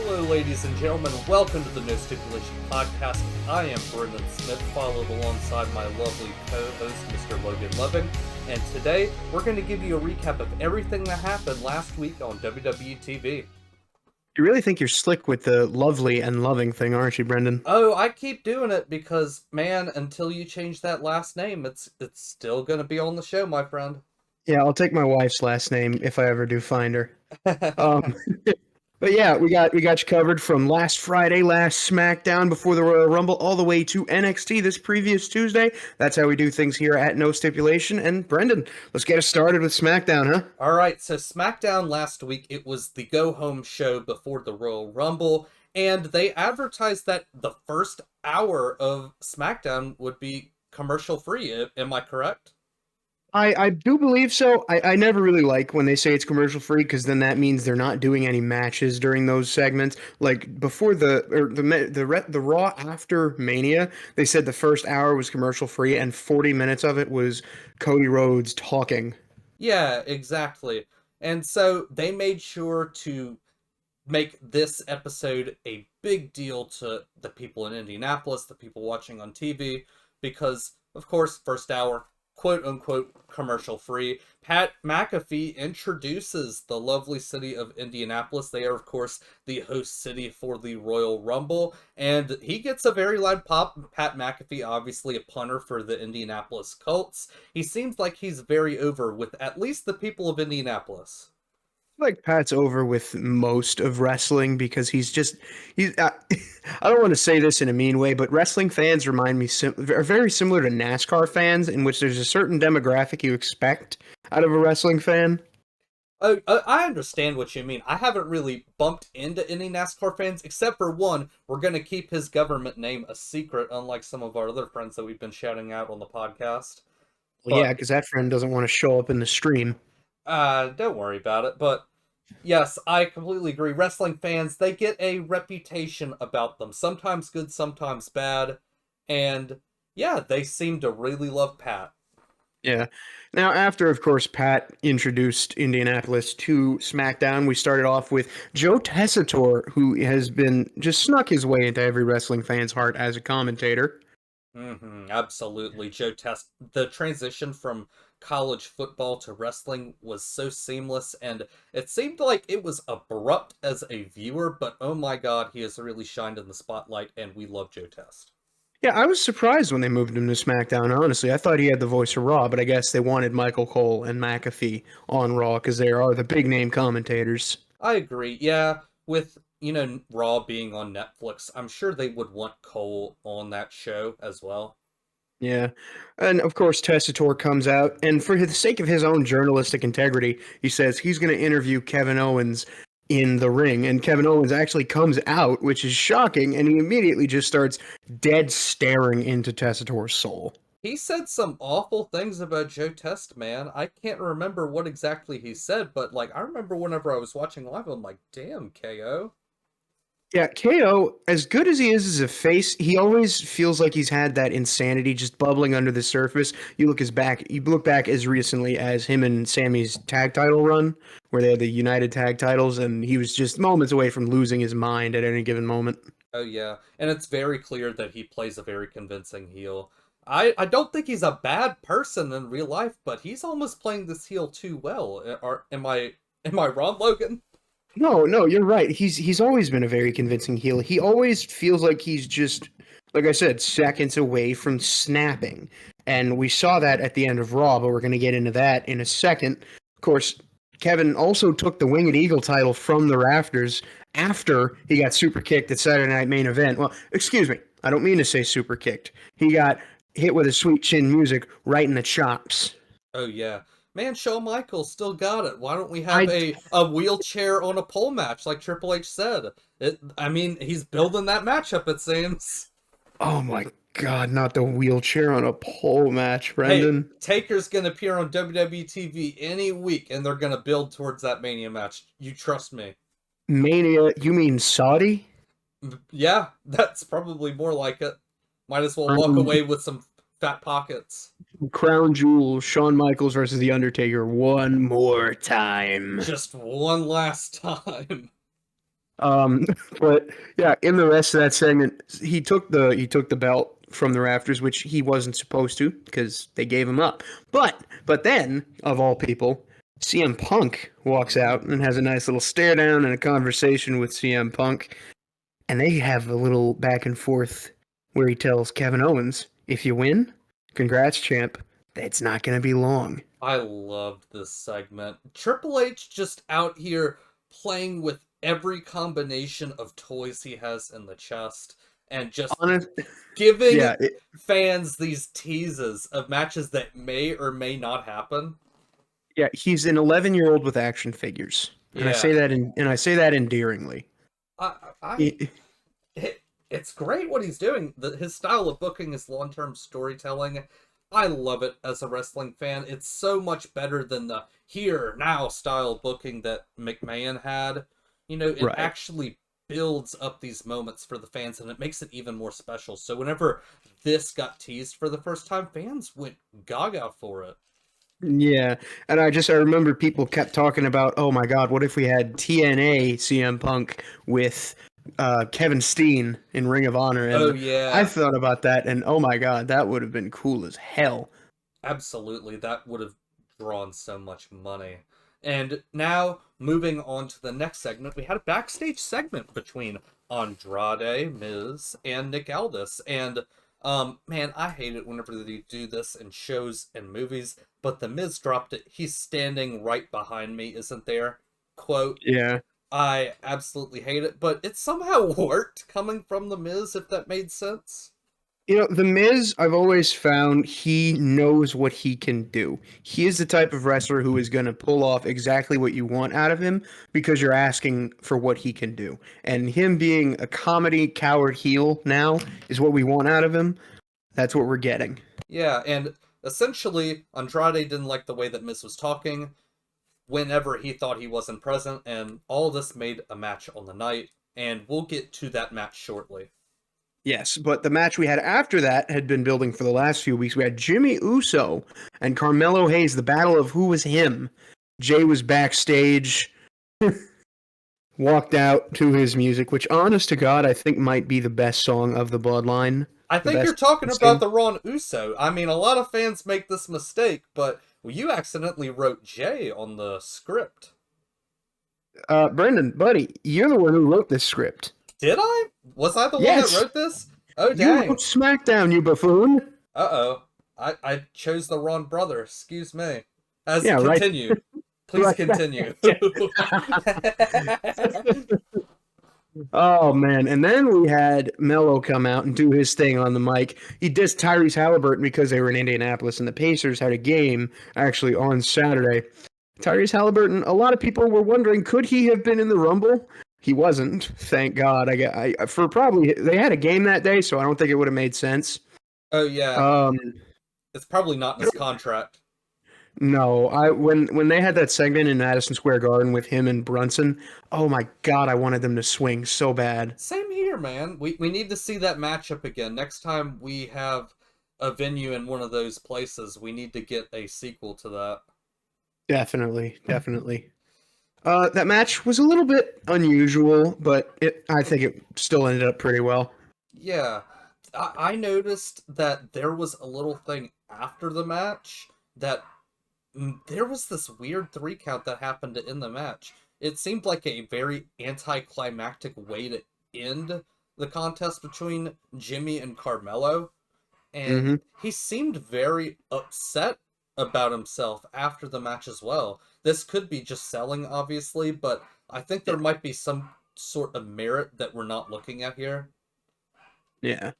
Hello, ladies and gentlemen. Welcome to the No Stipulations Podcast. I am Brendan Smith, followed alongside my lovely co-host, Mr. Logan Loving. And today, we're going to give you a recap of everything that happened last week on WWE TV. You really think you're slick with the lovely and loving thing, aren't you, Brendan? Oh, I keep doing it because, man, until you change that last name, it's still going to be on the show, my friend. Yeah, I'll take my wife's last name if I ever do find her. But yeah, we got you covered from last Friday, last Smackdown before the Royal Rumble, all the way to NXT this previous Tuesday. That's how we do things here at No Stipulation. And Brendan, let's get us started with Smackdown, huh? All right, so Smackdown last week, it was the go-home show before the Royal Rumble, and they advertised that the first hour of Smackdown would be commercial-free. Am I correct? I do believe so. I never really like when they say it's commercial free because then that means they're not doing any matches during those segments. Like before the Raw after Mania, they said the first hour was commercial free and 40 minutes of it was Cody Rhodes talking. Yeah, exactly. And so they made sure to make this episode a big deal to the people in Indianapolis, the people watching on TV, because, of course, first hour, quote-unquote commercial-free. Pat McAfee introduces the lovely city of Indianapolis. They are, of course, the host city for the Royal Rumble, and he gets a very loud pop. Pat McAfee, obviously a punter for the Indianapolis Colts. He seems like he's very over with at least the people of Indianapolis. Like Pat's over with most of wrestling because he's I don't want to say this in a mean way, but wrestling fans remind me are very similar to NASCAR fans, in which there's a certain demographic you expect out of a wrestling fan. Oh, I understand what you mean. I haven't really bumped into any NASCAR fans, except for one. We're going to keep his government name a secret, unlike some of our other friends that we've been shouting out on the podcast. Well, yeah, because that friend doesn't want to show up in the stream. Don't worry about it, but yes, I completely agree. Wrestling fans, they get a reputation about them. Sometimes good, sometimes bad. And yeah, they seem to really love Pat. Yeah. Now, after, of course, Pat introduced Indianapolis to SmackDown, we started off with Joe Tessitore, who has been just snuck his way into every wrestling fan's heart as a commentator. Absolutely. The transition from college football to wrestling was so seamless, and it seemed like it was abrupt as a viewer, but oh my god, he has really shined in the spotlight, and we love Joe Test. Yeah, I was surprised when they moved him to SmackDown, honestly. I thought he had the voice of Raw, but I guess they wanted Michael Cole and McAfee on Raw because they are the big name commentators. I agree, yeah, with, Raw being on Netflix, I'm sure they would want Cole on that show as well. Yeah. And of course, Tessitore comes out, and for the sake of his own journalistic integrity, he says he's going to interview Kevin Owens in the ring. And Kevin Owens actually comes out, which is shocking, and he immediately just starts dead staring into Tessitore's soul. He said some awful things about Joe Test, man. I can't remember what exactly he said, but, I remember whenever I was watching live, I'm like, damn, KO. Yeah, KO, as good as he is as a face, he always feels like he's had that insanity just bubbling under the surface. You look back as recently as him and Sammy's tag title run, where they had the United Tag titles, and he was just moments away from losing his mind at any given moment. Oh, yeah. And it's very clear that he plays a very convincing heel. I don't think he's a bad person in real life, but he's almost playing this heel too well. Am I wrong, Logan? No, you're right. He's always been a very convincing heel. He always feels like he's just, like I said, seconds away from snapping. And we saw that at the end of Raw, but we're going to get into that in a second. Of course, Kevin also took the Winged Eagle title from the rafters after he got super kicked at Saturday Night Main Event. Well, excuse me. I don't mean to say super kicked. He got hit with a sweet chin music right in the chops. Oh, yeah. Man, Shawn Michaels still got it. Why don't we have a wheelchair on a pole match like Triple H said? He's building that matchup, it seems. Oh my god, not the wheelchair on a pole match, Brendan. Hey, Taker's going to appear on WWE TV any week, and they're going to build towards that Mania match. You trust me. Mania? You mean Saudi? Yeah, that's probably more like it. Might as well walk away with some fat pockets. Crown Jewel, Shawn Michaels versus The Undertaker one more time. Just one last time. Um, but yeah, in the rest of that segment, he took the belt from the rafters, which he wasn't supposed to because they gave him up. But then, of all people, CM Punk walks out and has a nice little stare down and a conversation with CM Punk, and they have a little back and forth where he tells Kevin Owens, "If you win, congrats, champ. It's not going to be long." I loved this segment. Triple H just out here playing with every combination of toys he has in the chest and just Honest, giving yeah, fans these teases of matches that may or may not happen. yeah. He's an 11-year-old with action figures, and I say Yeah. that endearingly. I, I He- it's great what he's doing. His style of booking, his long-term storytelling, I love it as a wrestling fan. It's so much better than the here now style booking that McMahon had. It right. actually builds up these moments for the fans and it makes it even more special. So whenever this got teased for the first time, fans went gaga for it. Yeah, and I remember people kept talking about, oh my God, what if we had TNA CM Punk with Kevin Steen in Ring of Honor? Oh And I yeah. thought about that, and oh my God, that would have been cool as hell. Absolutely, that would have drawn so much money. And now, moving on to the next segment, we had a backstage segment between Andrade, Miz, and Nick Aldis. And, man, I hate it whenever they do this in shows and movies, but the Miz dropped it. He's standing right behind me, isn't there? Quote, Yeah. I absolutely hate it, but it somehow worked coming from the Miz, if that made sense. The Miz, I've always found he knows what he can do. He is the type of wrestler who is going to pull off exactly what you want out of him because you're asking for what he can do. And him being a comedy coward heel now is what we want out of him. That's what we're getting. Yeah, and essentially, Andrade didn't like the way that Miz was talking whenever he thought he wasn't present, and all this made a match on the night, and we'll get to that match shortly. Yes, but the match we had after that had been building for the last few weeks. We had Jimmy Uso and Carmelo Hayes, the battle of who was him. Jay was backstage, walked out to his music, which, honest to God, I think might be the best song of the Bloodline. I The think you're best talking about theme. the Ron Uso. I mean, a lot of fans make this mistake, but you accidentally wrote Jay on the script. Brendan, buddy, you're the one who wrote this script. Did I? Was I the one that Yes, wrote this? Oh, you wrote dang. Smackdown, you buffoon. Uh-oh. I chose the wrong brother. Excuse me. As Yeah, right. continue. Please Right. continue. Oh man! And then we had Mello come out and do his thing on the mic. He dissed Tyrese Halliburton because they were in Indianapolis and the Pacers had a game actually on Saturday. Tyrese Halliburton. A lot of people were wondering, could he have been in the Rumble? He wasn't. Thank God. For probably they had a game that day, so I don't think it would have made sense. Oh yeah, Um, it's probably not in his contract. no, when they had that segment in Madison Square Garden with him and Brunson, oh my God, I wanted them to swing so bad. Same here, man. We need to see that matchup again. Next time we have a venue in one of those places, we need to get a sequel to that. Definitely, definitely. That match was a little bit unusual, but I think it still ended up pretty well. Yeah, I noticed that there was a little thing after the match that there was this weird 3 count that happened in the match. It seemed like a very anticlimactic way to end the contest between Jimmy and Carmelo, and Hmm. he seemed very upset about himself after the match as well. This could be just selling, obviously, but I think there might be some sort of merit that we're not looking at here. Yeah.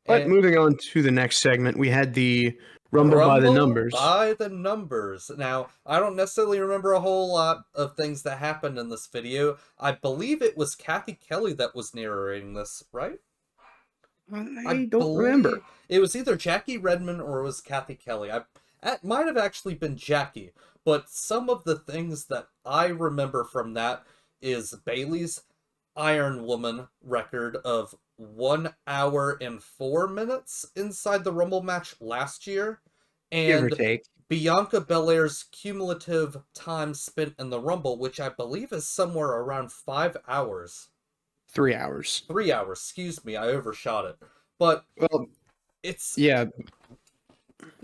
But And moving on to the next segment, we had the Rumble by the Rumble numbers. by the numbers. Now, I don't necessarily remember a whole lot of things that happened in this video. I believe it was Kathy Kelly that was narrating this, right? I I don't remember. believe it was either Jackie Redmond or it was Kathy Kelly. It might have actually been Jackie, but some of the things that I remember from that is Bailey's Iron Woman record of 1 hour and 4 minutes inside the Rumble match last year, Give or and take. Bianca Belair's cumulative time spent in the Rumble, which I believe is somewhere around 5 hours. 3 hours. 3 hours, excuse me, I overshot it. But Well, it's yeah,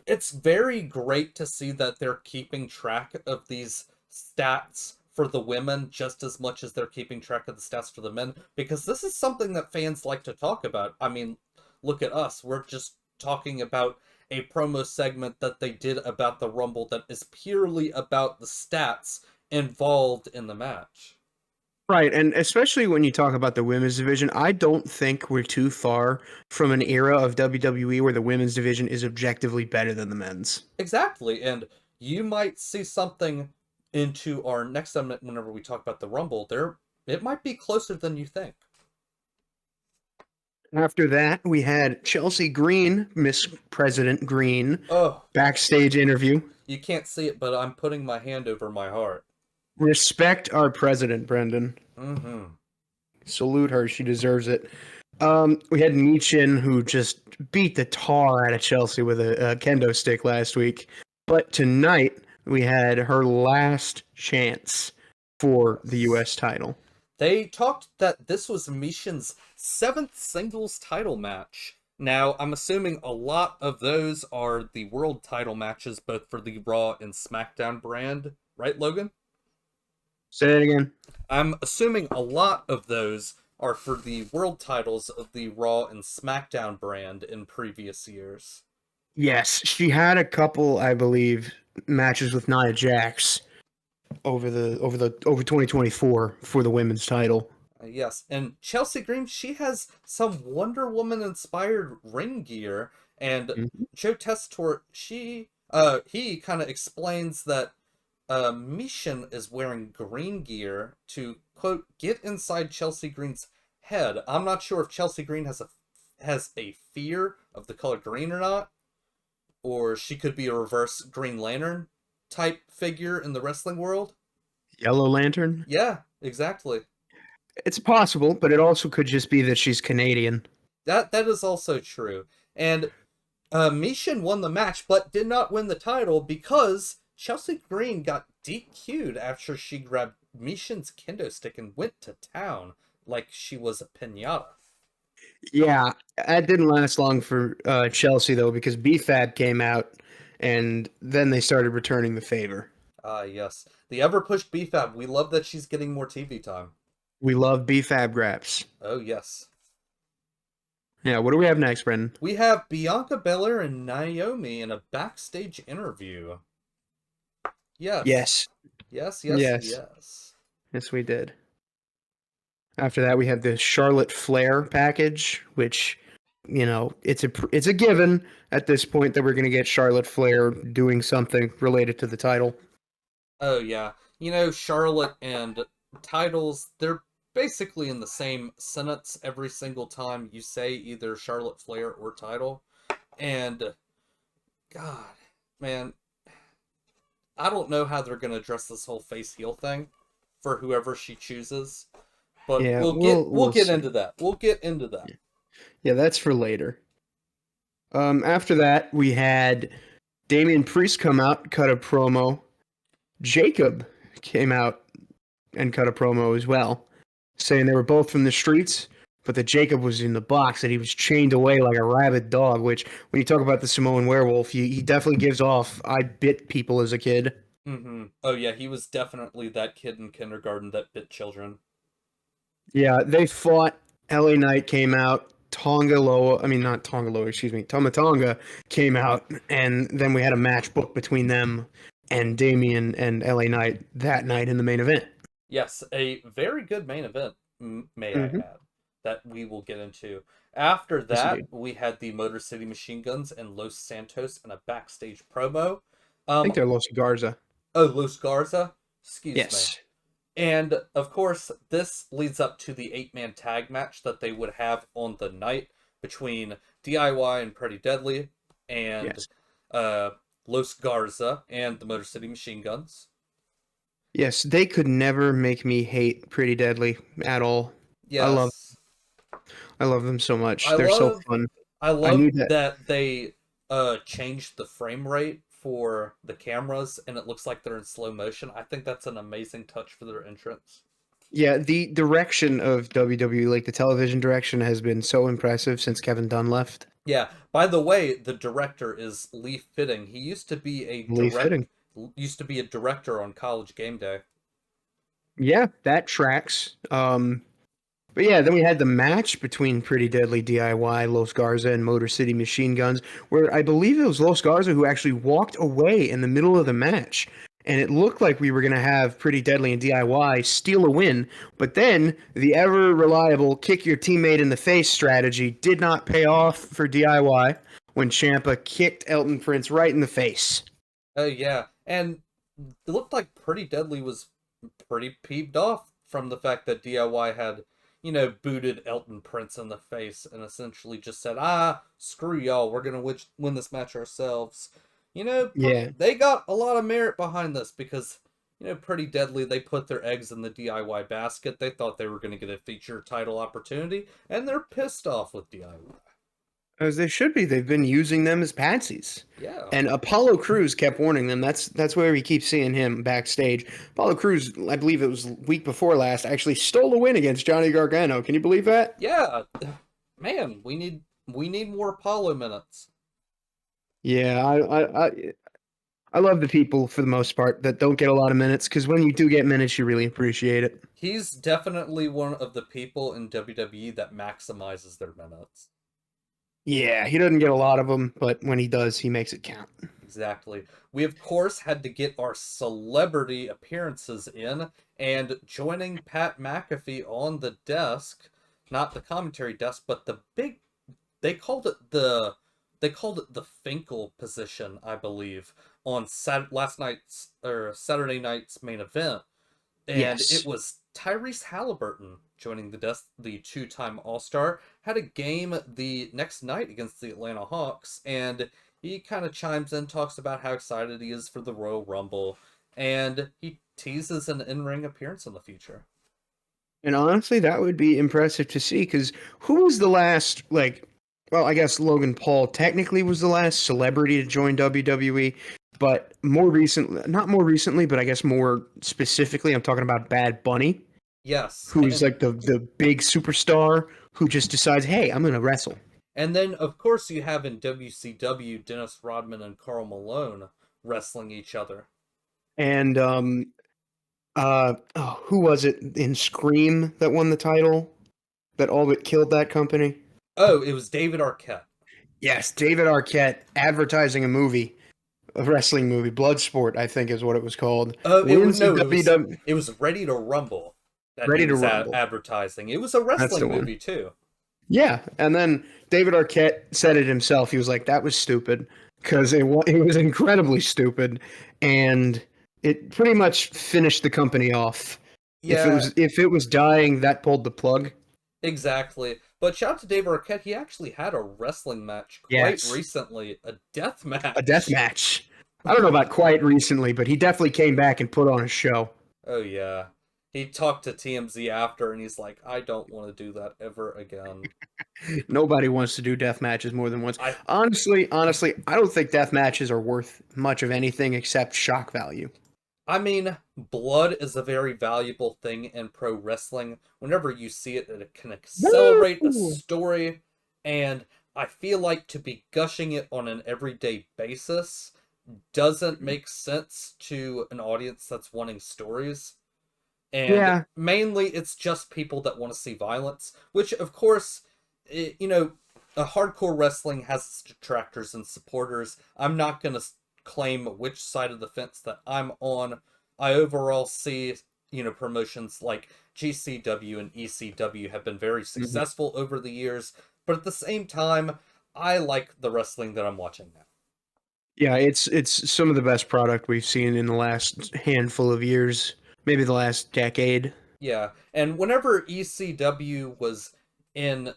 it's very great to see that they're keeping track of these stats for the women just as much as they're keeping track of the stats for the men, because this is something that fans like to talk about. I mean, look at us. We're just talking about a promo segment that they did about the Rumble that is purely about the stats involved in the match. right. And especially when you talk about the women's division, I don't think we're too far from an era of WWE where the women's division is objectively better than the men's. Exactly, and you might see something into our next segment whenever we talk about the Rumble. There, it might be closer than you think. After that, we had Chelsea Green, Miss President Green, Oh, backstage interview. you can't see it, but I'm putting my hand over my heart. Respect our president, Brendan. Mm-hmm. Salute her. She deserves it. We had Michin, who just beat the tar out of Chelsea with a kendo stick last week. But tonight, we had her last chance for the U.S. title. They talked that this was Mishin's 7th singles title match. Now, I'm assuming a lot of those are the world title matches, both for the Raw and SmackDown brand, right, Logan? Say that again. I'm assuming a lot of those are for the world titles of the Raw and SmackDown brand in previous years. Yes, she had a couple, I believe, matches with Nia Jax over 2024 for the women's title. Yes, and Chelsea Green, she has some Wonder Woman inspired ring gear, and Mhm. Joe Tessitore, he kind of explains that Mishin is wearing green gear to quote get inside Chelsea Green's head. I'm not sure if Chelsea Green has a fear of the color green or not, or she could be a reverse Green Lantern type figure in the wrestling world. Yellow Lantern. Yeah, exactly. It's possible, but it also could just be that she's Canadian. That is also true. And Mishin won the match, but did not win the title because Chelsea Green got DQ'd after she grabbed Mishin's kendo stick and went to town like she was a pinata. Yeah, that didn't last long for Chelsea though, because BFAB came out, and then they started returning the favor. Ah, yes. The ever pushed BFAB. We love that she's getting more TV time. We love BFAB graps. Oh, yes. Yeah, what do we have next, Brendan? We have Bianca Belair and Naomi in a backstage interview. Yes. Yes, Yes, yes, yes, yes. yes, we did. After that, we had the Charlotte Flair package, which, it's a given at this point that we're going to get Charlotte Flair doing something related to the title. Oh, yeah. You know, Charlotte and titles, they're basically in the same sentence every single time you say either Charlotte Flair or title. And, God, man, I don't know how they're going to address this whole face heel thing for whoever she chooses. But Yeah, we'll get see. into that. We'll get into that. Yeah, that's for later. After that, we had Damian Priest come out, cut a promo. Jacob came out and cut a promo as well, saying they were both from the streets, but that Jacob was in the box, that he was chained away like a rabid dog, which, when you talk about the Samoan werewolf, he definitely gives off, I bit people as a kid. Mm-hmm. Oh, yeah, he was definitely that kid in kindergarten that bit children. Yeah, they fought. LA Knight came out. Not Tongaloa, excuse me. Tomatonga came out, and then we had a match booked between them and Damien and LA Knight that night in the main event. Yes, a very good main event, may I Mm-hmm. add, that we will get into. After Yes, that, indeed. we had the Motor City Machine Guns and Los Santos in a backstage promo. I think they're Los Garza. Oh, Los Garza, excuse me. Yes. And of course, this leads up to the 8-man tag match that they would have on the night between DIY and Pretty Deadly and Yes. Los Garza and the Motor City Machine Guns. Yes, they could never make me hate Pretty Deadly at all. I love Yes. I love them so much. I They're so love fun. I I love need that. that they changed the frame rate for the cameras and it looks like they're in slow motion. I think that's an amazing touch for their entrance. Yeah, the direction of WWE, like the television direction, has been so impressive since Kevin Dunn left. Yeah. By the way, the director is Lee Fitting. He Really fitting. used to be a director on College Game Day. Yeah, that tracks. But yeah, then we had the match between Pretty Deadly DIY, Los Garza, and Motor City Machine Guns, where I believe it was Los Garza who actually walked away in the middle of the match. And it looked like we were going to have Pretty Deadly and DIY steal a win. But then the ever reliable kick your teammate in the face strategy did not pay off for DIY when Ciampa kicked Elton Prince right in the face. Oh, yeah. And it looked like Pretty Deadly was pretty peeved off from the fact that DIY had, booted Elton Prince in the face and essentially just said, screw y'all, we're going to win this match ourselves. Yeah. They got a lot of merit behind this because, Pretty Deadly, they put their eggs in the DIY basket. They thought they were going to get a feature title opportunity, and they're pissed off with DIY. As they should be. They've been using them as patsies. Yeah. And Apollo Crews kept warning them. That's where we keep seeing him backstage. Apollo Crews, I believe it was week before last, actually stole a win against Johnny Gargano. Can you believe that? Yeah. Man, we need more Apollo minutes. Yeah, I love the people for the most part that don't get a lot of minutes, because when you do get minutes, you really appreciate it. He's definitely one of the people in WWE that maximizes their minutes. Yeah, he doesn't get a lot of them, but when he does, he makes it count. Exactly. We, of course, had to get our celebrity appearances in, and joining Pat McAfee on the desk, not the commentary desk, but the big, they called it the Finkel position, I believe, on Saturday night's main event. And Yes. It was Tyrese Halliburton joining the desk, the two-time All-Star, had a game the next night against the Atlanta Hawks, and he kind of chimes in, talks about how excited he is for the Royal Rumble, and he teases an in-ring appearance in the future. And honestly, that would be impressive to see, because who was the last, well, I guess Logan Paul technically was the last celebrity to join WWE, but not more recently, but I guess more specifically, I'm talking about Bad Bunny. Yes. Who's like the big superstar who just decides, hey, I'm going to wrestle. And then, of course, you have in WCW Dennis Rodman and Karl Malone wrestling each other. And who was it in Scream that won the title that all but killed that company? Oh, it was David Arquette. Yes, David Arquette advertising a wrestling movie, Bloodsport, I think is what it was called. It was Ready to Rumble. Ready to Rumble. Advertising. It was a wrestling movie too. Yeah, and then David Arquette said it himself. He was like, "That was stupid," because it was incredibly stupid, and it pretty much finished the company off. Yeah. If it was dying, that pulled the plug. Exactly. But shout out to David Arquette. He actually had a wrestling match quite recently, a death match. A death match. I don't know about quite recently, but he definitely came back and put on a show. Oh yeah. He talked to TMZ after, and he's like, I don't want to do that ever again. Nobody wants to do death matches more than once. Honestly, I don't think death matches are worth much of anything except shock value. I mean, blood is a very valuable thing in pro wrestling. Whenever you see it, it can accelerate a story, and I feel like to be gushing it on an everyday basis doesn't make sense to an audience that's wanting stories. And mainly it's just people that want to see violence, which of course, a hardcore wrestling has its detractors and supporters. I'm not going to claim which side of the fence that I'm on. I overall see, promotions like GCW and ECW have been very successful over the years, but at the same time, I like the wrestling that I'm watching now. Yeah, it's some of the best product we've seen in the last handful of years. Maybe the last decade. Yeah, and whenever ECW was in,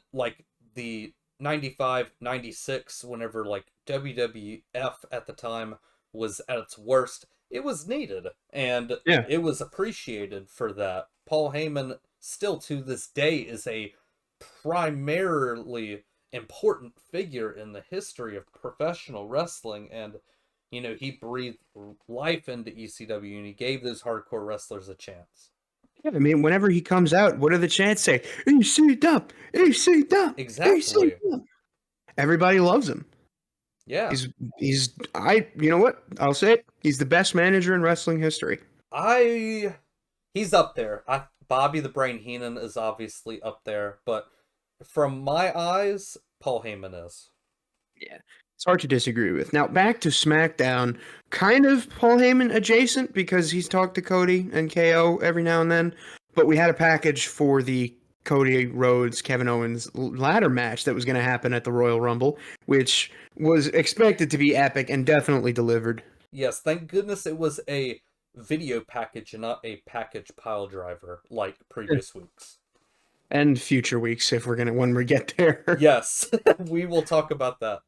the 95, 96, whenever, WWF at the time was at its worst, it was needed, and it was appreciated for that. Paul Heyman, still to this day, is a primarily important figure in the history of professional wrestling, and He breathed life into ECW and he gave those hardcore wrestlers a chance. Yeah, I mean, whenever he comes out, what do the chants say? ECW, ECW, Exactly. ECW. Everybody loves him. Yeah. You know what? I'll say it. He's the best manager in wrestling history. He's up there. Bobby the Brain Heenan is obviously up there, but from my eyes, Paul Heyman is. Yeah. It's hard to disagree with. Now, back to SmackDown. Kind of Paul Heyman adjacent because he's talked to Cody and KO every now and then. But we had a package for the Cody Rhodes, Kevin Owens ladder match that was going to happen at the Royal Rumble, which was expected to be epic and definitely delivered. Yes, thank goodness it was a video package and not a package pile driver like previous weeks. And future weeks if when we get there. Yes, we will talk about that.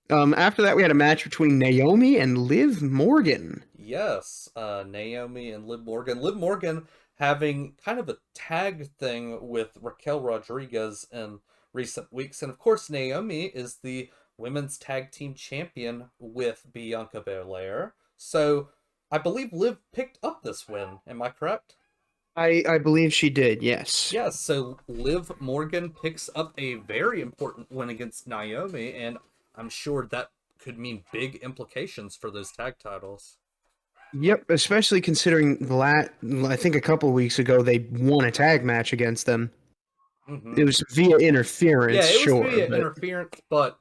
After that, we had a match between Naomi and Liv Morgan. Yes, Naomi and Liv Morgan. Liv Morgan having kind of a tag thing with Raquel Rodriguez in recent weeks. And of course, Naomi is the women's tag team champion with Bianca Belair. So I believe Liv picked up this win. Am I correct? I believe she did, yes. Yes, so Liv Morgan picks up a very important win against Naomi, and I'm sure that could mean big implications for those tag titles. Yep, especially considering I think a couple weeks ago they won a tag match against them. Mm-hmm. It was via interference, yeah, it was via but interference, but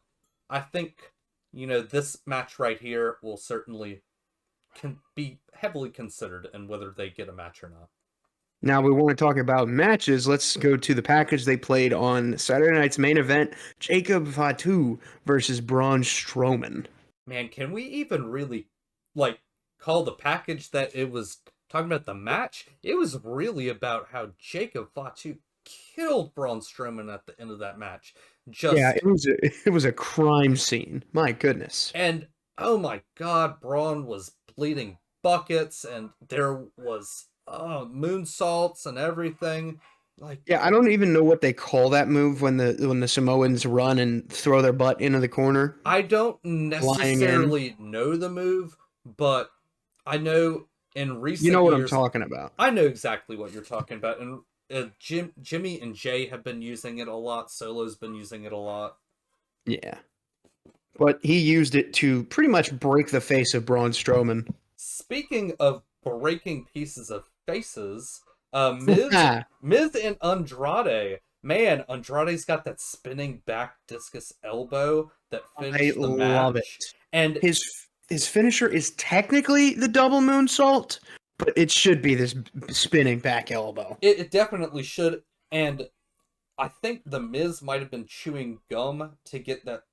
I think, this match right here will certainly can be heavily considered in whether they get a match or not. now we want to talk about matches. Let's go to the package they played on Saturday night's main event: Jacob Fatu versus Braun Strowman. Man, can we even really call the package that it was talking about the match? It was really about how Jacob Fatu killed Braun Strowman at the end of that match. Yeah, it was a crime scene. My goodness. And oh my god, Braun was bleeding buckets, and there was moonsaults and everything. Yeah, I don't even know what they call that move when the Samoans run and throw their butt into the corner. I don't necessarily know the move, but I know in recent You know what years, I'm talking about. I know exactly what you're talking about, and Jimmy and Jay have been using it a lot. Solo's been using it a lot. Yeah. But he used it to pretty much break the face of Braun Strowman. Speaking of breaking pieces of faces, Miz and Andrade. Man, Andrade's got that spinning back discus elbow that finished the match. I love it. And his finisher is technically the double moonsault, but it should be this spinning back elbow. It definitely should, and I think the Miz might have been chewing gum to get that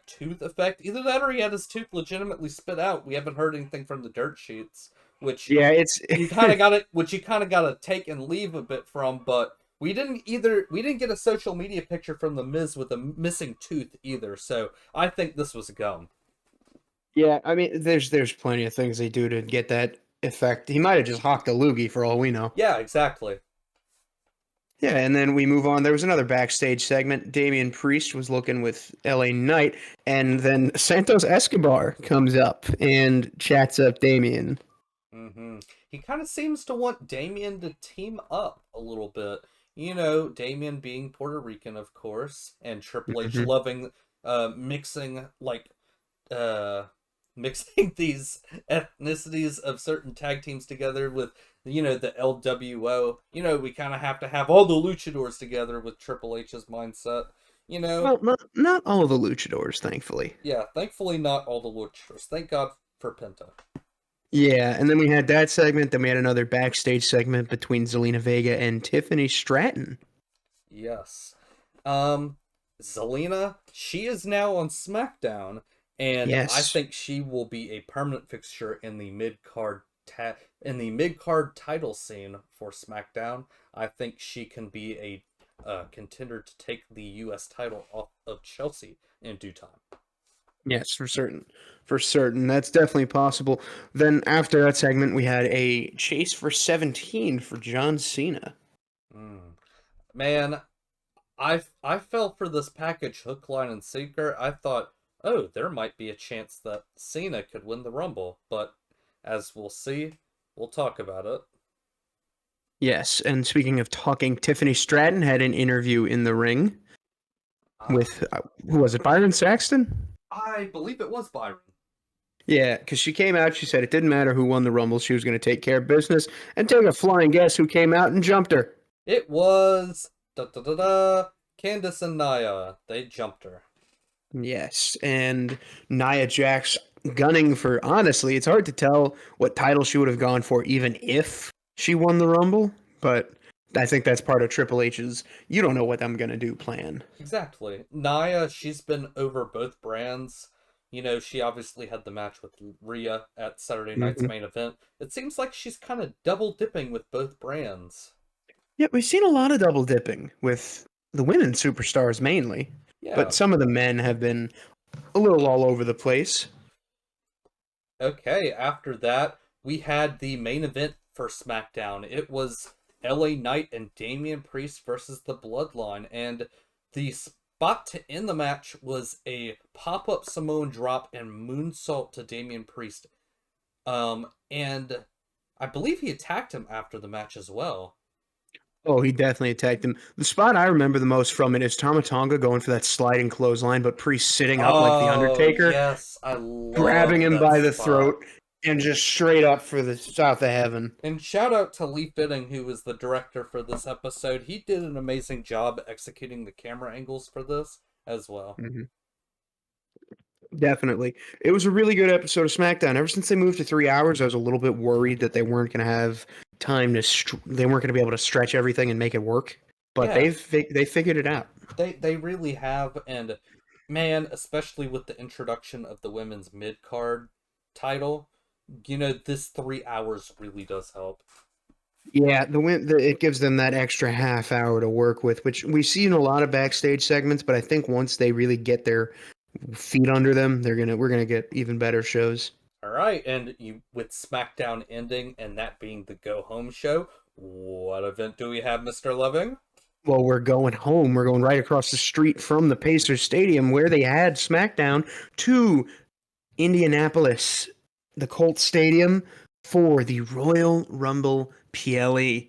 tooth effect. Either that or he had his tooth legitimately spit out. We haven't heard anything from the dirt sheets, which you kind of got to take and leave a bit from, but we didn't get a social media picture from the Miz with a missing tooth either. So I think this was gum. Yeah, I mean, there's plenty of things they do to get that effect. He might have just hawked a loogie for all we know. Yeah, exactly. Yeah, and then we move on. There was another backstage segment. Damian Priest was looking with LA Knight, and then Santos Escobar comes up and chats up Damian. Mm-hmm. He kind of seems to want Damian to team up a little bit. Damian being Puerto Rican, of course, and Triple H loving mixing these ethnicities of certain tag teams together with, the LWO. We kind of have to have all the luchadors together with Triple H's mindset. Well, not all the luchadors, thankfully. Yeah, thankfully not all the luchadors. Thank God for Penta. Yeah, and then we had that segment. Then we had another backstage segment between Zelina Vega and Tiffany Stratton. Yes. Zelina, she is now on SmackDown, and yes. I think she will be a permanent fixture in the mid-card title scene for SmackDown. I think she can be a contender to take the U.S. title off of Chelsea in due time. Yes, for certain. For certain. That's definitely possible. Then after that segment, we had a chase for 17 for John Cena. Man, I fell for this package hook, line, and sinker. I thought, oh, there might be a chance that Cena could win the Rumble, but as we'll see, we'll talk about it. Yes, and speaking of talking, Tiffany Stratton had an interview in the ring Uh, with, who was it, Byron Saxton? I believe it was Byron. Yeah, because she came out, she said it didn't matter who won the Rumble, she was going to take care of business, and take a flying guess who came out and jumped her. It was Candice and Nia. They jumped her. Yes, and Nia Jax gunning for, honestly, it's hard to tell what title she would have gone for even if she won the Rumble, but I think that's part of Triple H's you don't know what I'm going to do plan. Exactly. Nia, she's been over both brands. You know, she obviously had the match with Rhea at Saturday night's Mhm. main event. It seems like she's kind of double dipping with both brands. Yeah, we've seen a lot of double dipping with the women superstars mainly, but Yeah. some of the men have been a little all over the place. Okay, after that, we had the main event for SmackDown. It was LA Knight and Damian Priest versus the Bloodline, and the spot to end the match was a pop-up Samoan drop and moonsault to Damian Priest. And I believe he attacked him after the match as well. Oh, he definitely attacked him. The spot I remember the most from it is Tama Tonga going for that sliding clothesline, but Priest sitting up like the Oh, Undertaker, yes, I grabbing love him that by the spot. throat, and just straight up for the south of heaven. And shout out to Lee Fitting, who was the director for this episode. He did an amazing job executing the camera angles for this as well. Mhm. Definitely. It was a really good episode of SmackDown. Ever since they moved to 3 hours, I was a little bit worried that they weren't going to have time to, they weren't going to be able to stretch everything and make it work. But Yeah, they figured it out. they really have, and man, especially with the introduction of the women's mid card title, you know, this 3 hours really does help. Yeah, it gives them that extra half hour to work with, which we see in a lot of backstage segments. But I think once they really get their feet under them, we're gonna get even better shows. All right, and you with SmackDown ending and that being the go home show, what event do we have, Mr. Loving? Well, we're going home. We're going right across the street from the Pacers Stadium where they had SmackDown to Indianapolis, the Colts Stadium for the Royal Rumble PLE.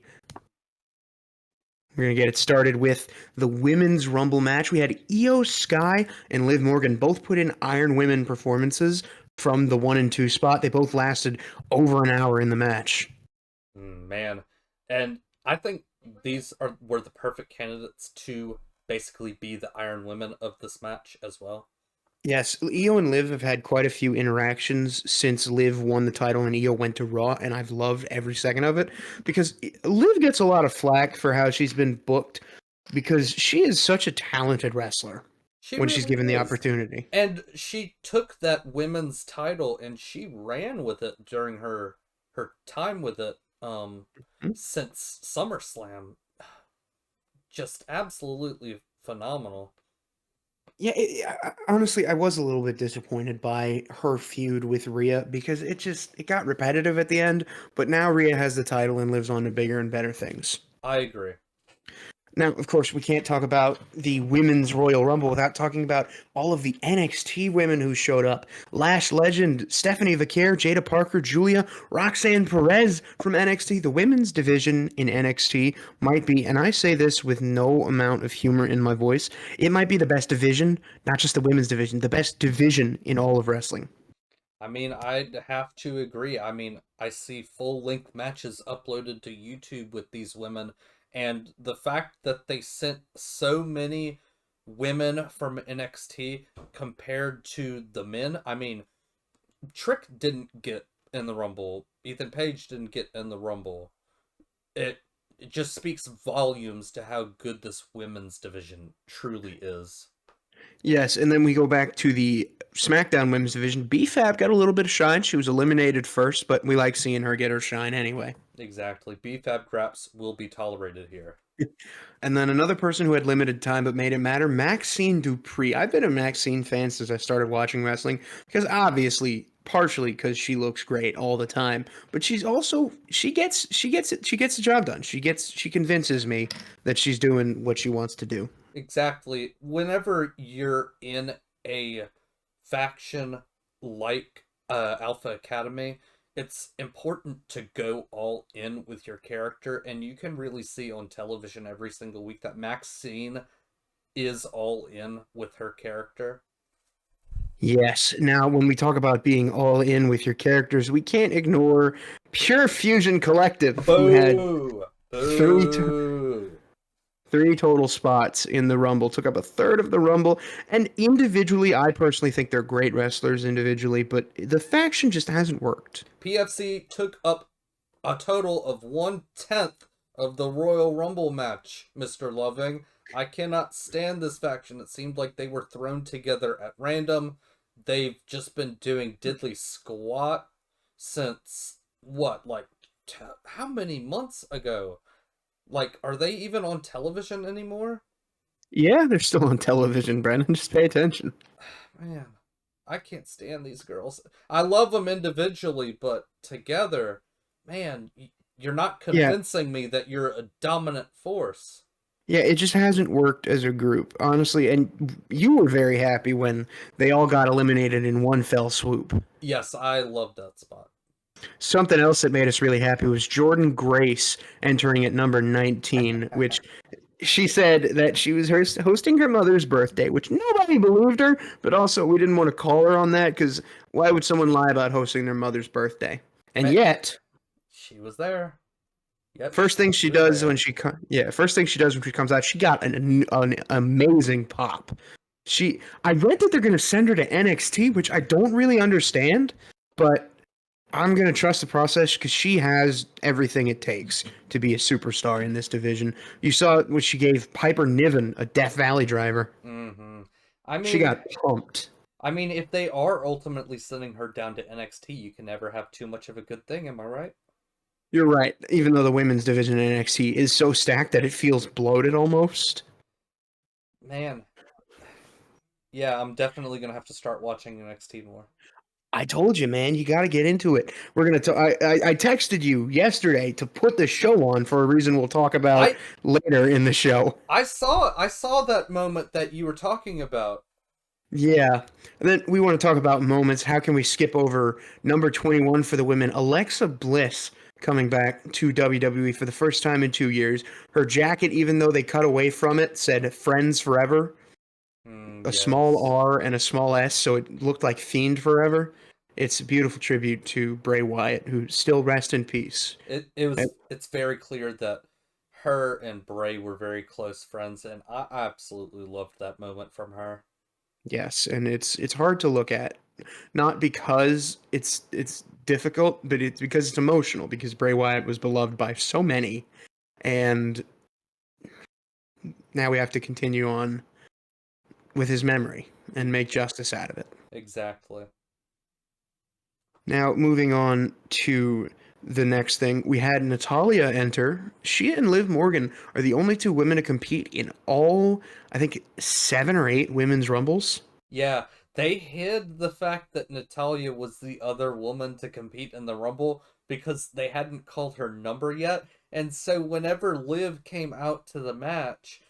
We're going to get it started with the women's Rumble match. We had Io Sky and Liv Morgan both put in Iron Women performances from the 1 and 2 spot. They both lasted over an hour in the match. Man, and I think were the perfect candidates to basically be the Iron Women of this match as well. Yes, Io and Liv have had quite a few interactions since Liv won the title and Io went to Raw, and I've loved every second of it because Liv gets a lot of flack for how she's been booked because she is such a talented wrestler She when she's really given the is. opportunity. And she took that women's title and she ran with it during her time with it since SummerSlam. Just absolutely phenomenal. Yeah, honestly, I was a little bit disappointed by her feud with Rhea because it got repetitive at the end. But now Rhea has the title and lives on to bigger and better things. I agree. Now, of course, we can't talk about the Women's Royal Rumble without talking about all of the NXT women who showed up. Lash Legend, Stephanie Vaquer, Jada Parker, Julia, Roxanne Perez from NXT. The women's division in NXT might be, and I say this with no amount of humor in my voice, it might be the best division, not just the women's division, the best division in all of wrestling. I mean, I'd have to agree. I mean, I see full-length matches uploaded to YouTube with these women, and the fact that they sent so many women from NXT compared to the men, I mean, Trick didn't get in the Rumble. Ethan Page didn't get in the Rumble. It it just speaks volumes to how good this women's division truly is. Yes, and then we go back to the SmackDown women's division. BFAB got a little bit of shine. She was eliminated first, but we like seeing her get her shine anyway. Exactly. BFAB Graps will be tolerated here. And then another person who had limited time but made it matter, Maxine Dupree. I've been a Maxine fan since I started watching wrestling because obviously, partially because she looks great all the time, but she's also she gets the job done. She convinces me that she's doing what she wants to do. Exactly. Whenever you're in a faction like Alpha Academy, it's important to go all in with your character, and you can really see on television every single week that Maxine is all in with her character. Yes. Now, when we talk about being all in with your characters, we can't ignore Pure Fusion Collective, who had Boo! three Boo! three total spots in the Rumble, took up a third of the Rumble, and individually, I personally think they're great wrestlers individually, but the faction just hasn't worked. PFC took up a total of 1/10 of the Royal Rumble match, Mr. Loving. I cannot stand this faction. It seemed like they were thrown together at random. They've just been doing diddly squat since, what, like, how many months ago? Like, are they even on television anymore? Yeah, they're still on television, Brennan. Just pay attention. Man, I can't stand these girls. I love them individually, but together, man, you're not Yeah, convincing me that you're a dominant force. yeah, it just hasn't worked as a group, honestly. And you were very happy when they all got eliminated in one fell swoop. Yes, I love that spot. Something else that made us really happy was Jordan Grace entering at number 19, which she said that she was hosting her mother's birthday, which nobody believed her, but also we didn't want to call her on that because why would someone lie about hosting their mother's birthday? And yet, She was there. Yep. first thing she does when she comes out, she got an amazing pop. I read that they're going to send her to NXT, which I don't really understand, but I'm going to trust the process because she has everything it takes to be a superstar in this division. You saw what she gave Piper Niven, a Death Valley driver. Mm-hmm. She got pumped. I mean, if they are ultimately sending her down to NXT, you can never have too much of a good thing, am I right? You're right. Even though the women's division in NXT is so stacked that it feels bloated almost. Man. Yeah, I'm definitely going to have to start watching NXT more. I told you, man, you got to get into it. We're gonna. I texted you yesterday to put the show on for a reason we'll talk about later in the show. I saw that moment that you were talking about. Yeah, and then we want to talk about moments. How can we skip over number 21 for the women? Alexa Bliss coming back to WWE for the first time in 2 years. Her jacket, even though they cut away from it, said "Friends Forever." A small R and a small S, so it looked like Fiend Forever. It's a beautiful tribute to Bray Wyatt, who still rests in peace. It's very clear that her and Bray were very close friends, and I absolutely loved that moment from her. Yes, and it's hard to look at, not because it's difficult, but it's because it's emotional. Because Bray Wyatt was beloved by so many, and now we have to continue on with his memory and make justice out of it. Exactly. Now, moving on to the next thing, we had Natalya enter. She and Liv Morgan are the only two women to compete in all, I think, 7 or 8 women's rumbles. Yeah, they hid the fact that Natalya was the other woman to compete in the Rumble because they hadn't called her number yet. And so whenever Liv came out to the match,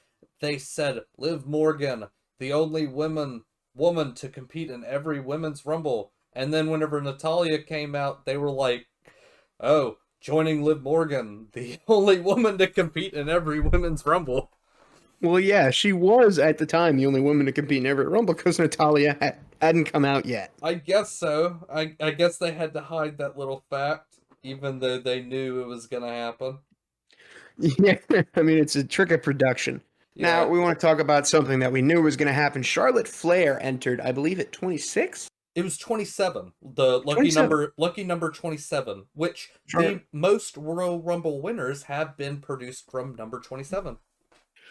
they said, Liv Morgan, the only woman to compete in every women's Rumble. And then whenever Natalya came out, they were like, oh, joining Liv Morgan, the only woman to compete in every women's Rumble. Well, yeah, she was at the time the only woman to compete in every rumble because Natalya hadn't come out yet. I guess so. I guess they had to hide that little fact, even though they knew it was going to happen. Yeah, I mean, it's a trick of production. Yeah. Now, we want to talk about something that we knew was going to happen. Charlotte Flair entered, I believe, at 26? It was 27. The lucky number 27, which the most Royal Rumble winners have been produced from number 27.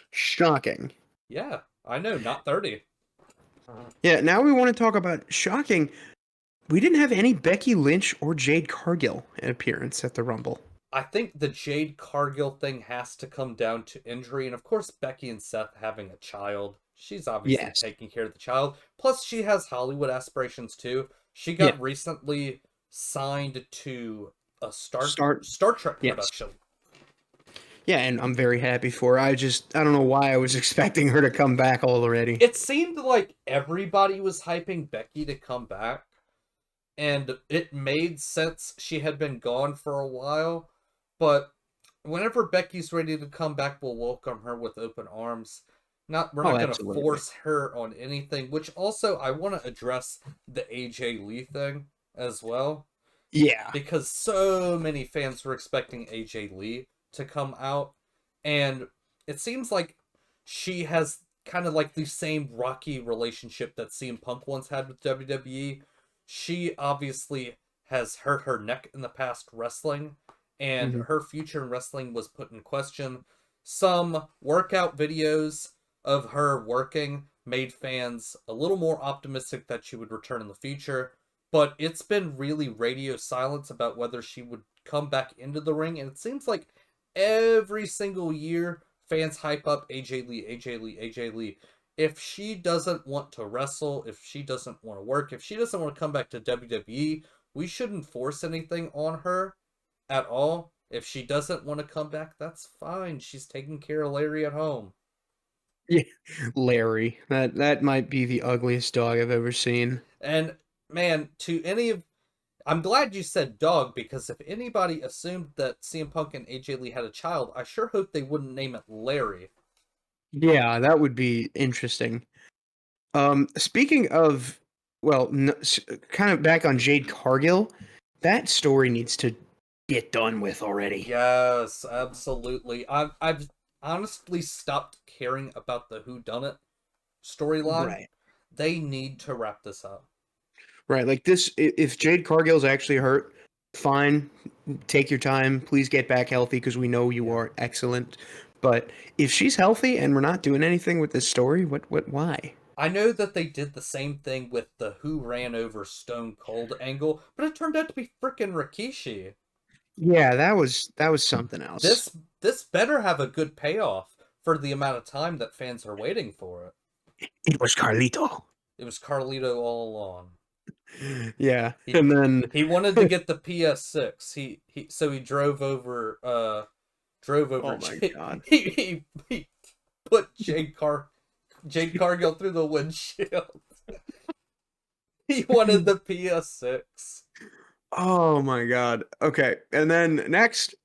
Shocking. Yeah, I know, not 30. Yeah, now we want to talk about shocking. We didn't have any Becky Lynch or Jade Cargill appearance at the Rumble. I think the Jade Cargill thing has to come down to injury, and of course Becky and Seth having a child. She's obviously taking care of the child. Plus, she has Hollywood aspirations too. She got recently signed to a Star Trek production. Yeah, and I'm very happy for her. I don't know why I was expecting her to come back already. It seemed like everybody was hyping Becky to come back, and it made sense. She had been gone for a while, but whenever Becky's ready to come back, we'll welcome her with open arms. We're Oh, not going to absolutely. force her on anything, which also I want to address the AJ Lee thing as well, Yeah. because so many fans were expecting AJ Lee to come out, and it seems like she has kind of like the same rocky relationship that CM Punk once had with WWE. She obviously has hurt her neck in the past wrestling, and Hmm. her future in wrestling was put in question. Some workout videos of her working made fans a little more optimistic that she would return in the future, but it's been really radio silence about whether she would come back into the ring, and it seems like every single year fans hype up AJ Lee, AJ Lee, AJ Lee. If she doesn't want to wrestle, if she doesn't want to work, if she doesn't want to come back to WWE, we shouldn't force anything on her at all. If she doesn't want to come back, that's fine. She's taking care of Larry at home. Yeah. Larry. That might be the ugliest dog I've ever seen. And man, to any of I'm glad you said dog, because if anybody assumed that CM Punk and AJ Lee had a child, I sure hope they wouldn't name it Larry. Yeah, that would be interesting. Speaking of, well, kind of back on Jade Cargill, that story needs to get done with already. Yes, absolutely. I've honestly stopped caring about the Who Done It storyline. Right. They need to wrap this up. Right. Like this, if Jade Cargill's actually hurt, fine. Take your time. Please get back healthy because we know you Yeah. are excellent. But if she's healthy and we're not doing anything with this story, why? I know that they did the same thing with the Who Ran Over Stone Cold angle, but it turned out to be frickin' Rikishi. Yeah, that was something else. This better have a good payoff for the amount of time that fans are waiting for it. It was Carlito. It was Carlito all along. Yeah, He and then he wanted to get the PS6. He drove over oh my god. he put Jade Cargill through the windshield. He wanted the PS6. Oh my god. Okay, and then next,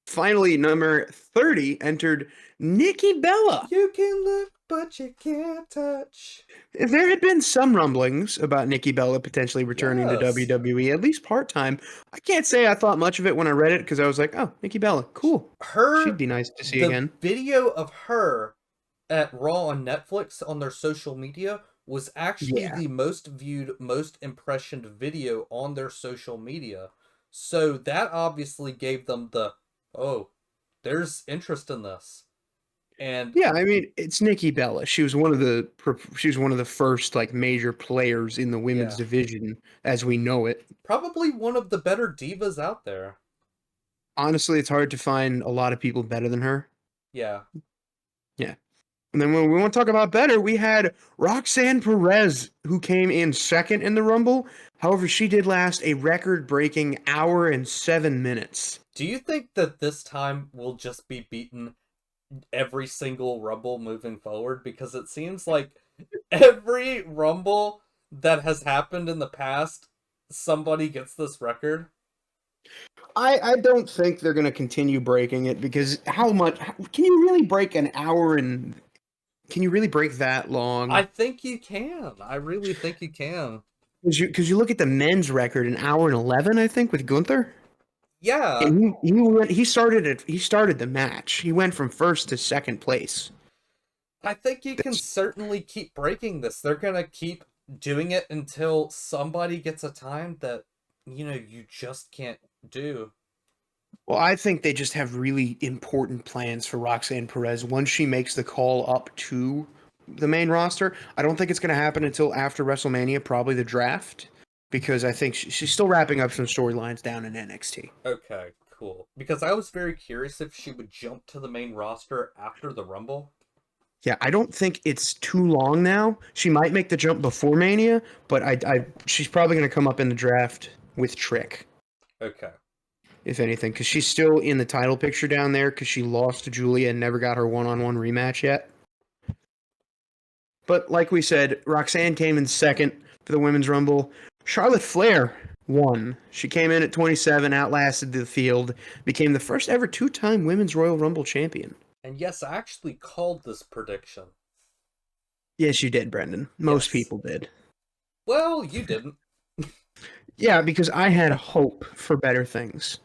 finally, number 30 entered Nikki Bella. You can look, but you can't touch. There had been some rumblings about Nikki Bella potentially returning to Yes. WWE, at least part time. I can't say I thought much of it when I read it because I was like, oh, Nikki Bella, cool. She'd Her be nice to see the again. video of her at Raw on Netflix on their social media was actually Yeah. the most viewed, most impressioned video on their social media. So that obviously gave them the, oh, there's interest in this. And Yeah, I mean, it's Nikki Bella. She was one of the first like major players in the women's yeah, division as we know it. probably one of the better divas out there. Honestly, it's hard to find a lot of people better than her. Yeah. Yeah. And then when we want to talk about better, we had Roxanne Perez, who came in second in the Rumble. However, she did last a record-breaking hour and 7 minutes. Do you think that this time will just be beaten every single Rumble moving forward? Because it seems like every Rumble that has happened in the past, somebody gets this record. I don't think they're going to continue breaking it because can you really break an hour and can you really break that long? I think you can. I really think you can. Because you look at the men's record, an hour and 11, I think, with Gunther. Yeah, And he started the match. He went from first to second place. I think you can That's, certainly keep breaking this. They're gonna keep doing it until somebody gets a time that, you just can't do. well, I think they just have really important plans for Roxanne Perez once she makes the call up to the main roster. I don't think it's going to happen until after WrestleMania, probably the draft, because I think she's still wrapping up some storylines down in NXT. Okay, cool. Because I was very curious if she would jump to the main roster after the Rumble. Yeah, I don't think it's too long now. She might make the jump before Mania, but she's probably going to come up in the draft with Trick. Okay. if anything, because she's still in the title picture down there because she lost to Julia and never got her one-on-one rematch yet. But like we said, Roxanne came in second for the Women's Rumble. Charlotte Flair won. She came in at 27, outlasted the field, became the first ever two-time Women's Royal Rumble champion. And yes, I actually called this prediction. Yes, you did, Brendan. Most Yes. people did. Well, you didn't. Yeah, because I had hope for better things.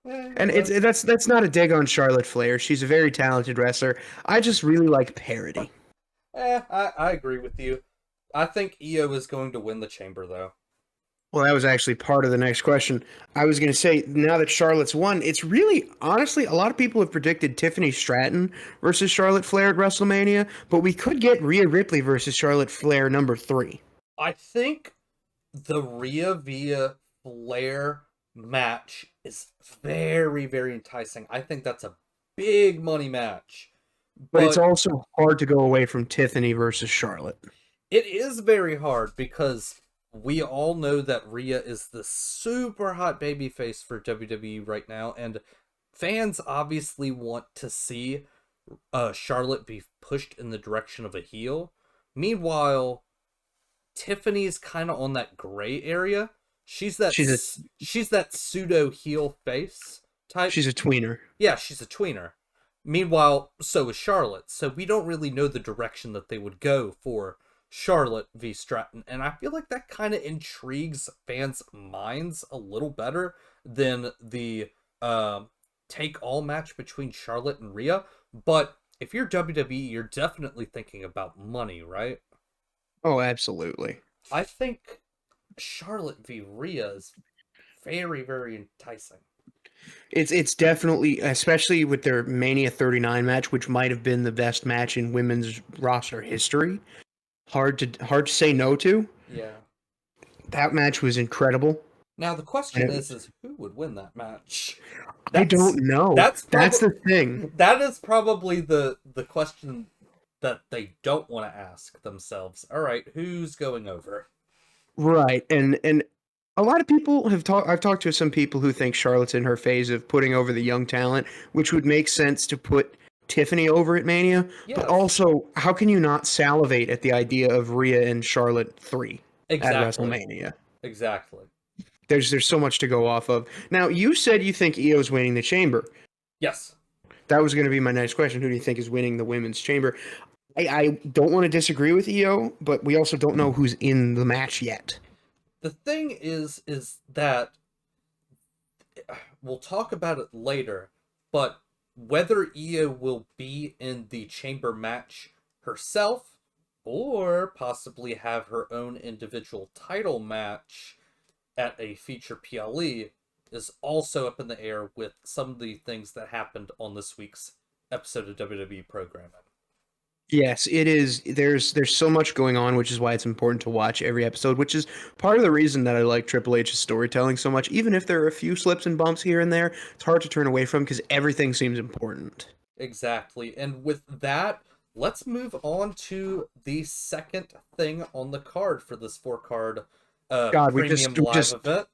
And Well, that's not a dig on Charlotte Flair. She's a very talented wrestler. I just really like parody. I agree with you. I think Io is going to win the Chamber, though. Well, that was actually part of the next question. I was going to say, now that Charlotte's won, it's really, honestly, a lot of people have predicted Tiffany Stratton versus Charlotte Flair at WrestleMania, but we could get Rhea Ripley versus Charlotte Flair number 3. I think the Rhea via Flair match is very, very enticing. I think that's a big money match. But it's also hard to go away from Tiffany versus Charlotte. It is very hard because we all know that Rhea is the super hot babyface for WWE right now, and fans obviously want to see Charlotte be pushed in the direction of a heel. Meanwhile, Tiffany's kind of on that gray area. She's that pseudo heel face type. She's a tweener. Yeah, she's a tweener. Meanwhile, so is Charlotte. So we don't really know the direction that they would go for Charlotte v. Stratton. And I feel like that kind of intrigues fans' minds a little better than the take-all match between Charlotte and Rhea. But if you're WWE, you're definitely thinking about money, right? Oh, absolutely. I think Charlotte v. Rhea is very, very enticing. It's definitely, especially with their Mania 39 match, which might have been the best match in women's roster history. Hard to say no to. Yeah. That match was incredible. Now the question is who would win that match? I don't know. That's the thing. That is probably the question that they don't want to ask themselves. All right, who's going over? Right, and a lot of people have talked. I've talked to some people who think Charlotte's in her phase of putting over the young talent, which would make sense to put Tiffany over at Mania. Yes. But also, how can you not salivate at the idea of Rhea and Charlotte 3 at WrestleMania? Exactly. There's so much to go off of. Now, you said you think Io's winning the Chamber. Yes. That was going to be my next question. Who do you think is winning the Women's Chamber? I don't want to disagree with Io, but we also don't know who's in the match yet. The thing is that we'll talk about it later, but whether Io will be in the Chamber match herself or possibly have her own individual title match at a feature PLE is also up in the air with some of the things that happened on this week's episode of WWE programming. Yes, it is. There's so much going on, which is why it's important to watch every episode, which is part of the reason that I like Triple H's storytelling so much. Even if there are a few slips and bumps here and there, it's hard to turn away from because everything seems important. Exactly. And with that, let's move on to the second thing on the card for this 4-card God, we just event.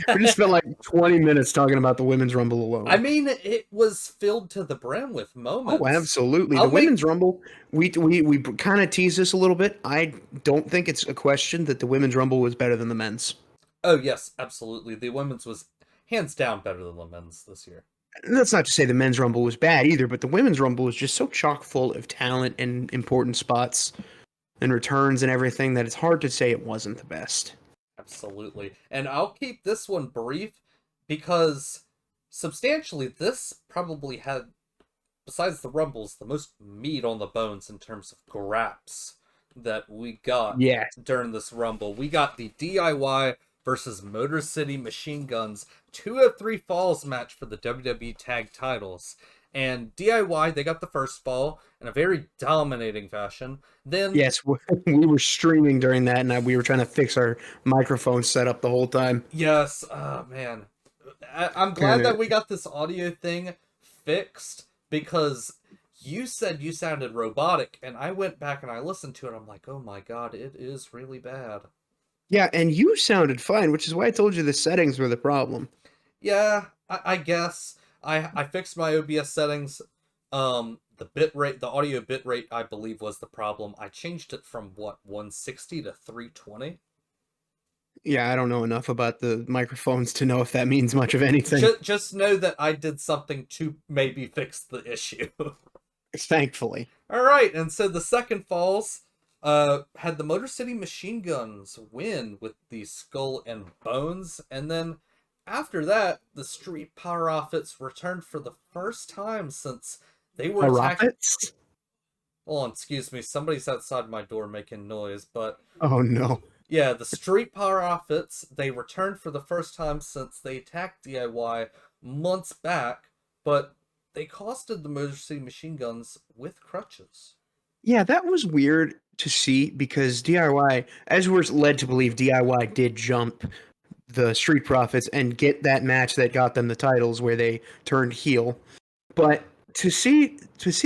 We just spent like 20 minutes talking about the Women's Rumble alone. I mean, it was filled to the brim with moments. Oh, absolutely. Women's Rumble, we kind of teased this a little bit. I don't think it's a question that the Women's Rumble was better than the men's. Oh, yes, absolutely. The women's was hands down better than the men's this year. And that's not to say the men's Rumble was bad either, but the Women's Rumble was just so chock full of talent and important spots and returns and everything that it's hard to say it wasn't the best. Absolutely. And I'll keep this one brief because substantially this probably had, besides the Rumbles, the most meat on the bones in terms of graps that we got during this Rumble. We got the DIY versus Motor City Machine Guns 2 of 3 falls match for the WWE Tag Titles. And DIY, they got the first fall in a very dominating fashion. Then yes, we were streaming during that, and we were trying to fix our microphone setup the whole time. Yes, oh man. I'm glad that we got this audio thing fixed because you said you sounded robotic, and I went back and I listened to it. I'm like, oh my god, it is really bad. Yeah, and you sounded fine, which is why I told you the settings were the problem. Yeah, I guess I fixed my OBS settings. The bitrate, the audio bitrate, I believe was the problem. I changed it from what 160 to 320. Yeah, I don't know enough about the microphones to know if that means much of anything. Just know that I did something to maybe fix the issue. Thankfully. All right, and so the second falls had the Motor City Machine Guns win with the Skull and Bones, and then after that, the Street Profits returned for the first time since they were attacked. Profits? Hold on, excuse me, somebody's outside my door making noise, but Oh no. yeah, the Street Profits, they returned for the first time since they attacked DIY months back, but they costed the Motor City Machine Guns with crutches. Yeah, that was weird to see because DIY, as we're led to believe, DIY did jump the Street Profits and get that match that got them the titles where they turned heel. But to see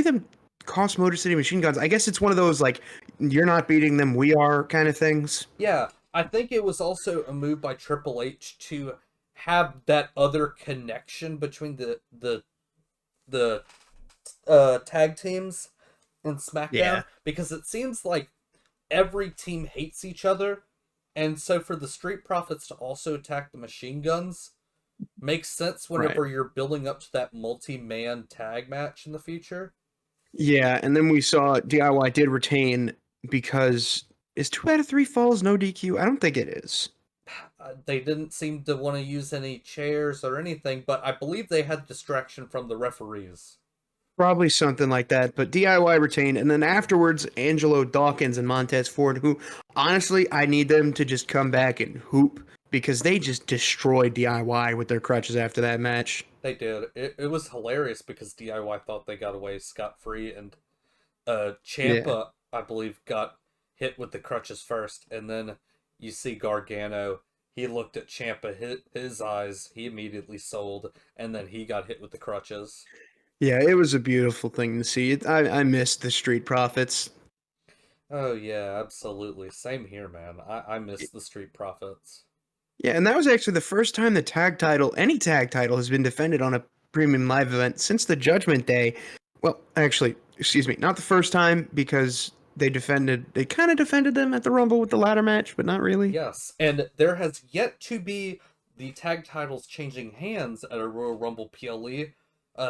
them cost Motor City Machine Guns, I guess it's one of those like you're not beating them, we are kind of things. Yeah, I think it was also a move by Triple H to have that other connection between the tag teams in SmackDown, Yeah. because it seems like every team hates each other, and so for the Street Profits to also attack the Machine Guns makes sense whenever you're building up to that multi-man tag match in the future. Yeah, and then we saw DIY did retain because is 2 out of 3 falls no DQ? I don't think it is. They didn't seem to want to use any chairs or anything, but I believe they had distraction from the referees. Probably something like that, but DIY retained, and then afterwards, Angelo Dawkins and Montez Ford, who honestly, I need them to just come back and hoop because they just destroyed DIY with their crutches after that match. They did. It was hilarious because DIY thought they got away scot-free, and Yeah. Ciampa, I believe, got hit with the crutches first, and then you see Gargano. He looked at Ciampa, hit his eyes, he immediately sold, and then he got hit with the crutches. Yeah, it was a beautiful thing to see. I missed the Street Profits. Oh yeah, absolutely. Same here, man. I miss the Street Profits. Yeah, and that was actually the first time the tag title, any tag title, has been defended on a premium live event since the Judgment Day. Well, actually, excuse me, not the first time because they kind of defended them at the Rumble with the ladder match, but not really. Yes, and there has yet to be the tag titles changing hands at a Royal Rumble PLE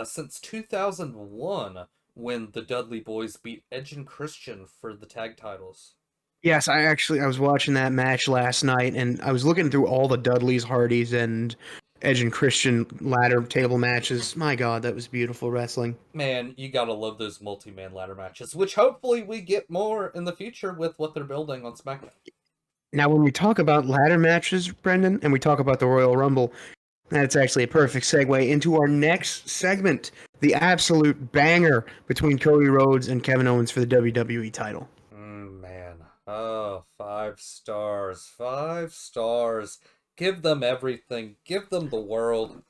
since 2001, when the Dudley Boys beat Edge and Christian for the tag titles. Yes, I was watching that match last night, and I was looking through all the Dudleys, Hardys, and Edge and Christian ladder table matches. My God, that was beautiful wrestling. Man, you gotta love those multi-man ladder matches, which hopefully we get more in the future with what they're building on SmackDown. Now, when we talk about ladder matches, Brendan, and we talk about the Royal Rumble, that's actually a perfect segue into our next segment, the absolute banger between Cody Rhodes and Kevin Owens for the WWE title. Man. Oh, 5 stars. 5 stars. Give them everything. Give them the world.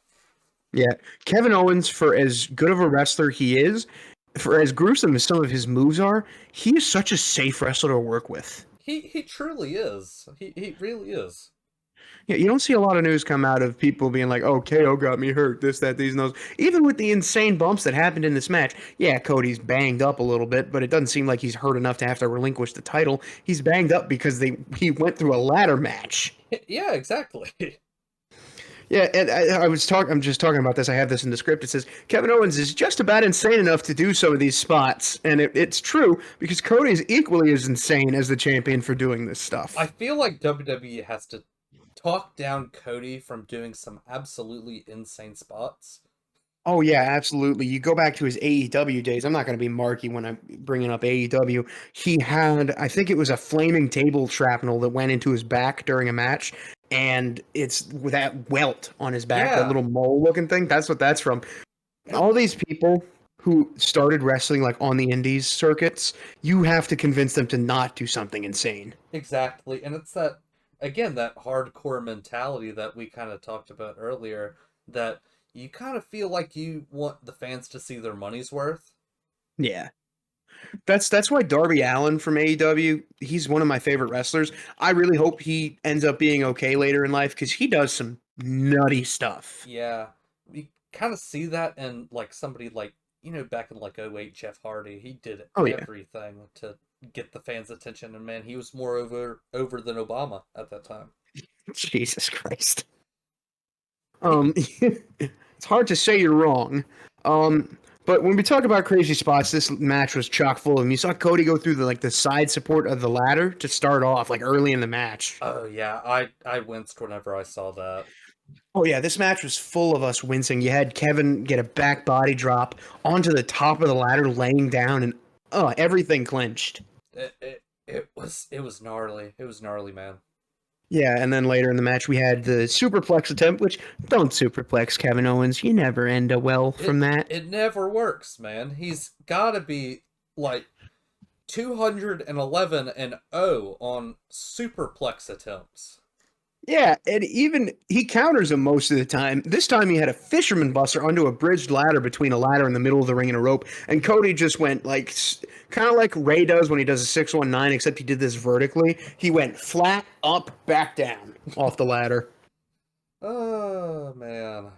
Yeah, Kevin Owens, for as good of a wrestler he is, for as gruesome as some of his moves are, he is such a safe wrestler to work with. He truly is. He really is. Yeah, you don't see a lot of news come out of people being like, "Oh, KO got me hurt, this, that, these, and those." Even with the insane bumps that happened in this match, yeah, Cody's banged up a little bit, but it doesn't seem like he's hurt enough to have to relinquish the title. He's banged up because he went through a ladder match. Yeah, exactly. Yeah, and I'm just talking about this. I have this in the script. It says Kevin Owens is just about insane enough to do some of these spots, and it's true because Cody is equally as insane as the champion for doing this stuff. I feel like WWE has to talk down Cody from doing some absolutely insane spots. Oh yeah, absolutely. You go back to his AEW days. I'm not going to be marky when I'm bringing up AEW. He had, I think it was a flaming table shrapnel that went into his back during a match, and it's with that welt on his back, that little mole-looking thing. That's what that's from. All these people who started wrestling like on the indies circuits, you have to convince them to not do something insane. Exactly, and it's that, again, that hardcore mentality that we kind of talked about earlier, that you kind of feel like you want the fans to see their money's worth. Yeah. That's why Darby Allin from AEW, he's one of my favorite wrestlers. I really hope he ends up being okay later in life because he does some nutty stuff. Yeah. you kind of see that in like somebody like back in like '08 Jeff Hardy. He did Oh yeah, everything to get the fans' attention, and man, he was more over than Obama at that time. Jesus Christ. He, It's hard to say you're wrong. But when we talk about crazy spots, this match was chock full of them. You saw Cody go through the side support of the ladder to start off, like early in the match. oh yeah, I winced whenever I saw that. Oh yeah, this match was full of us wincing. You had Kevin get a back body drop onto the top of the ladder, laying down, and everything clinched. It was gnarly. It was gnarly, man. Yeah, and then later in the match we had the superplex attempt, which don't superplex Kevin Owens. You never end well It from that. it never works, man. He's got to be like 211 and 0 on superplex attempts. Yeah, and even he counters him most of the time. This time he had a fisherman buster onto a bridged ladder between a ladder in the middle of the ring and a rope, and Cody just went like kind of like Ray does when he does a 619, except he did this vertically. He went flat up, back down off the ladder. Oh man.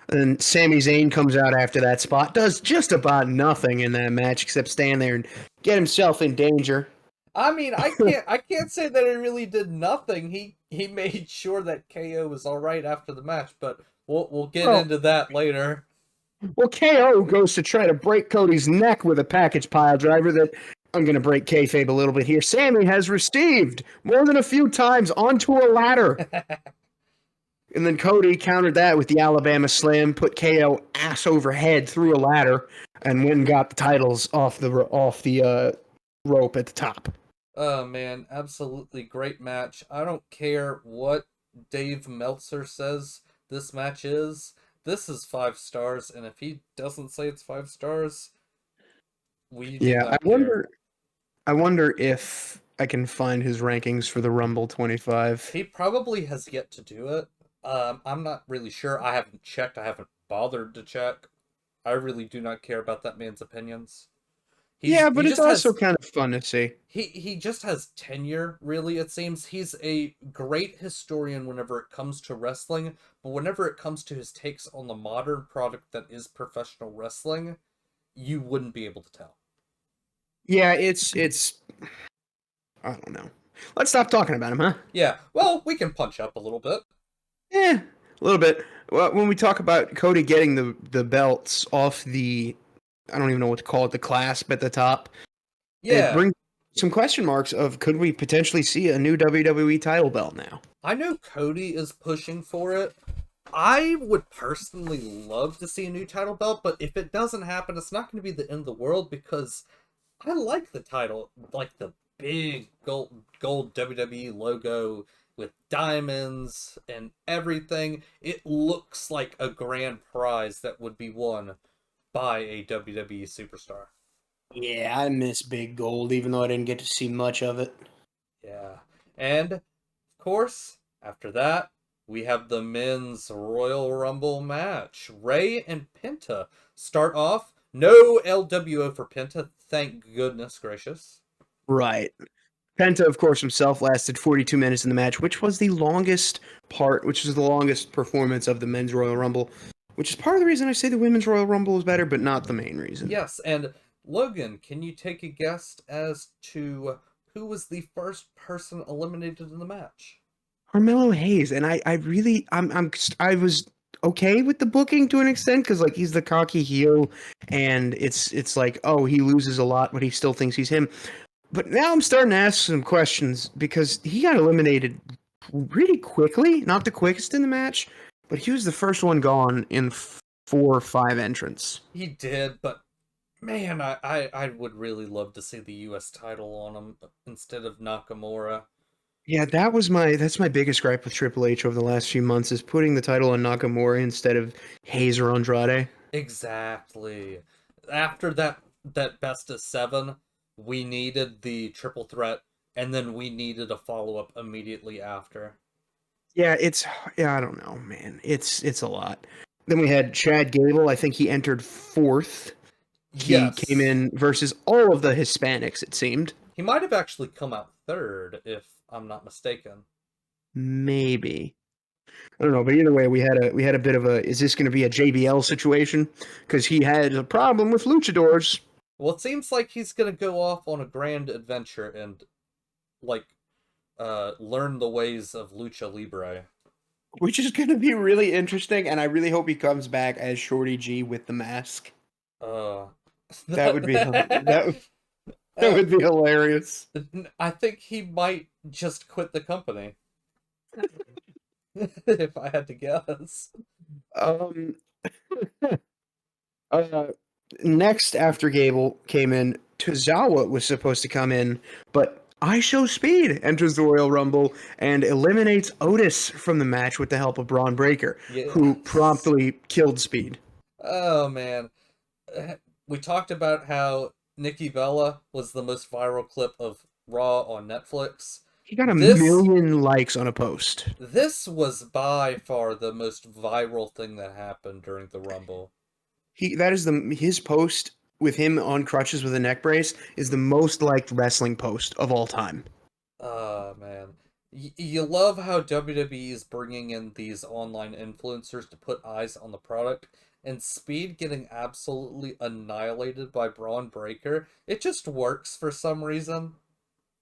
And Sami Zayn comes out after that spot, does just about nothing in that match except stand there and get himself in danger. I mean, I can't say that he really did nothing. He made sure that KO was all right after the match, but we'll get into that later. Well, KO goes to try to break Cody's neck with a package pile driver that I'm going to break kayfabe a little bit here. Sami has received more than a few times onto a ladder. And then Cody countered that with the Alabama Slam, put KO ass over head through a ladder, and went and got the titles off the rope at the top. Oh man, absolutely great match. I don't care what Dave Meltzer says this match is. This is 5 stars, and if he doesn't say it's 5 stars, we do Yeah, not care. I wonder if I can find his rankings for the Rumble 25. He probably has yet to do it. I'm not really sure. I haven't checked. I haven't bothered to check. I really do not care about that man's opinions. Yeah, He but it's just also has kind of fun to see. he just has tenure, really, it seems. He's a great historian whenever it comes to wrestling, but whenever it comes to his takes on the modern product that is professional wrestling, you wouldn't be able to tell. Yeah, it's I don't know. Let's stop talking about him, huh? Yeah, well, we can punch up a little bit. Yeah, a little bit. Well, when we talk about Cody getting the belts off the, I don't even know what to call it, the clasp at the top, it Yeah, brings some question marks of could we potentially see a new WWE title belt now? I know Cody is pushing for it. I would personally love to see a new title belt, but if it doesn't happen, it's not going to be the end of the world because I like the title, like the big gold WWE logo with diamonds and everything. It looks like a grand prize that would be won by a WWE superstar. Yeah, I miss Big Gold, even though I didn't get to see much of it. Yeah. And of course, after that, we have the men's Royal Rumble match. Ray and Penta start off. No LWO for Penta, thank goodness gracious. Right. Penta, of course, himself lasted 42 minutes in the match, which was the longest part, which was the longest performance of the men's Royal Rumble, which is part of the reason I say the women's Royal Rumble is better, but not the main reason. Yes, and Logan, can you take a guess as to who was the first person eliminated in the match? Carmelo Hayes, and I really, I was okay with the booking to an extent because like he's the cocky heel, and it's like, oh, he loses a lot, but he still thinks he's him. But now I'm starting to ask some questions because he got eliminated really quickly. Not the quickest in the match, but he was the first one gone in 4 or 5 entrants. He did, but man, I would really love to see the US title on him instead of Nakamura. Yeah, that's my biggest gripe with Triple H over the last few months is putting the title on Nakamura instead of Hayes or Andrade. Exactly. After that best of 7, we needed the triple threat, and then we needed a follow-up immediately after. Yeah, I don't know, man. It's a lot. Then we had Chad Gable. I think he entered 4th. He came Yes. in versus all of the Hispanics, it seemed. He might have actually come out third, if I'm not mistaken. Maybe. I don't know, but either way, we had a bit of a, is this going to be a JBL situation? Because he had a problem with luchadors, Well, it seems like he's gonna go off on a grand adventure and like learn the ways of lucha libre. which is going to be really interesting. And I really hope he comes back as Shorty G with the mask. Uh, That would be that that uh, would be hilarious. I think he might just quit the company. If I had to guess. Um, uh, next after Gable came in, Tozawa was supposed to come in, but I Show Speed enters the Royal Rumble and eliminates Otis from the match with the help of Braun Breaker, who Yes. promptly killed Speed. Oh man. We talked about how Nikki Bella was the most viral clip of Raw on Netflix. He got a This million likes on a post. this was by far the most viral thing that happened during the Rumble. That is his post with him on crutches with a neck brace is the most liked wrestling post of all time. Man. You love how WWE is bringing in these online influencers to put eyes on the product, and Speed getting absolutely annihilated by Braun Breaker. It just works for some reason.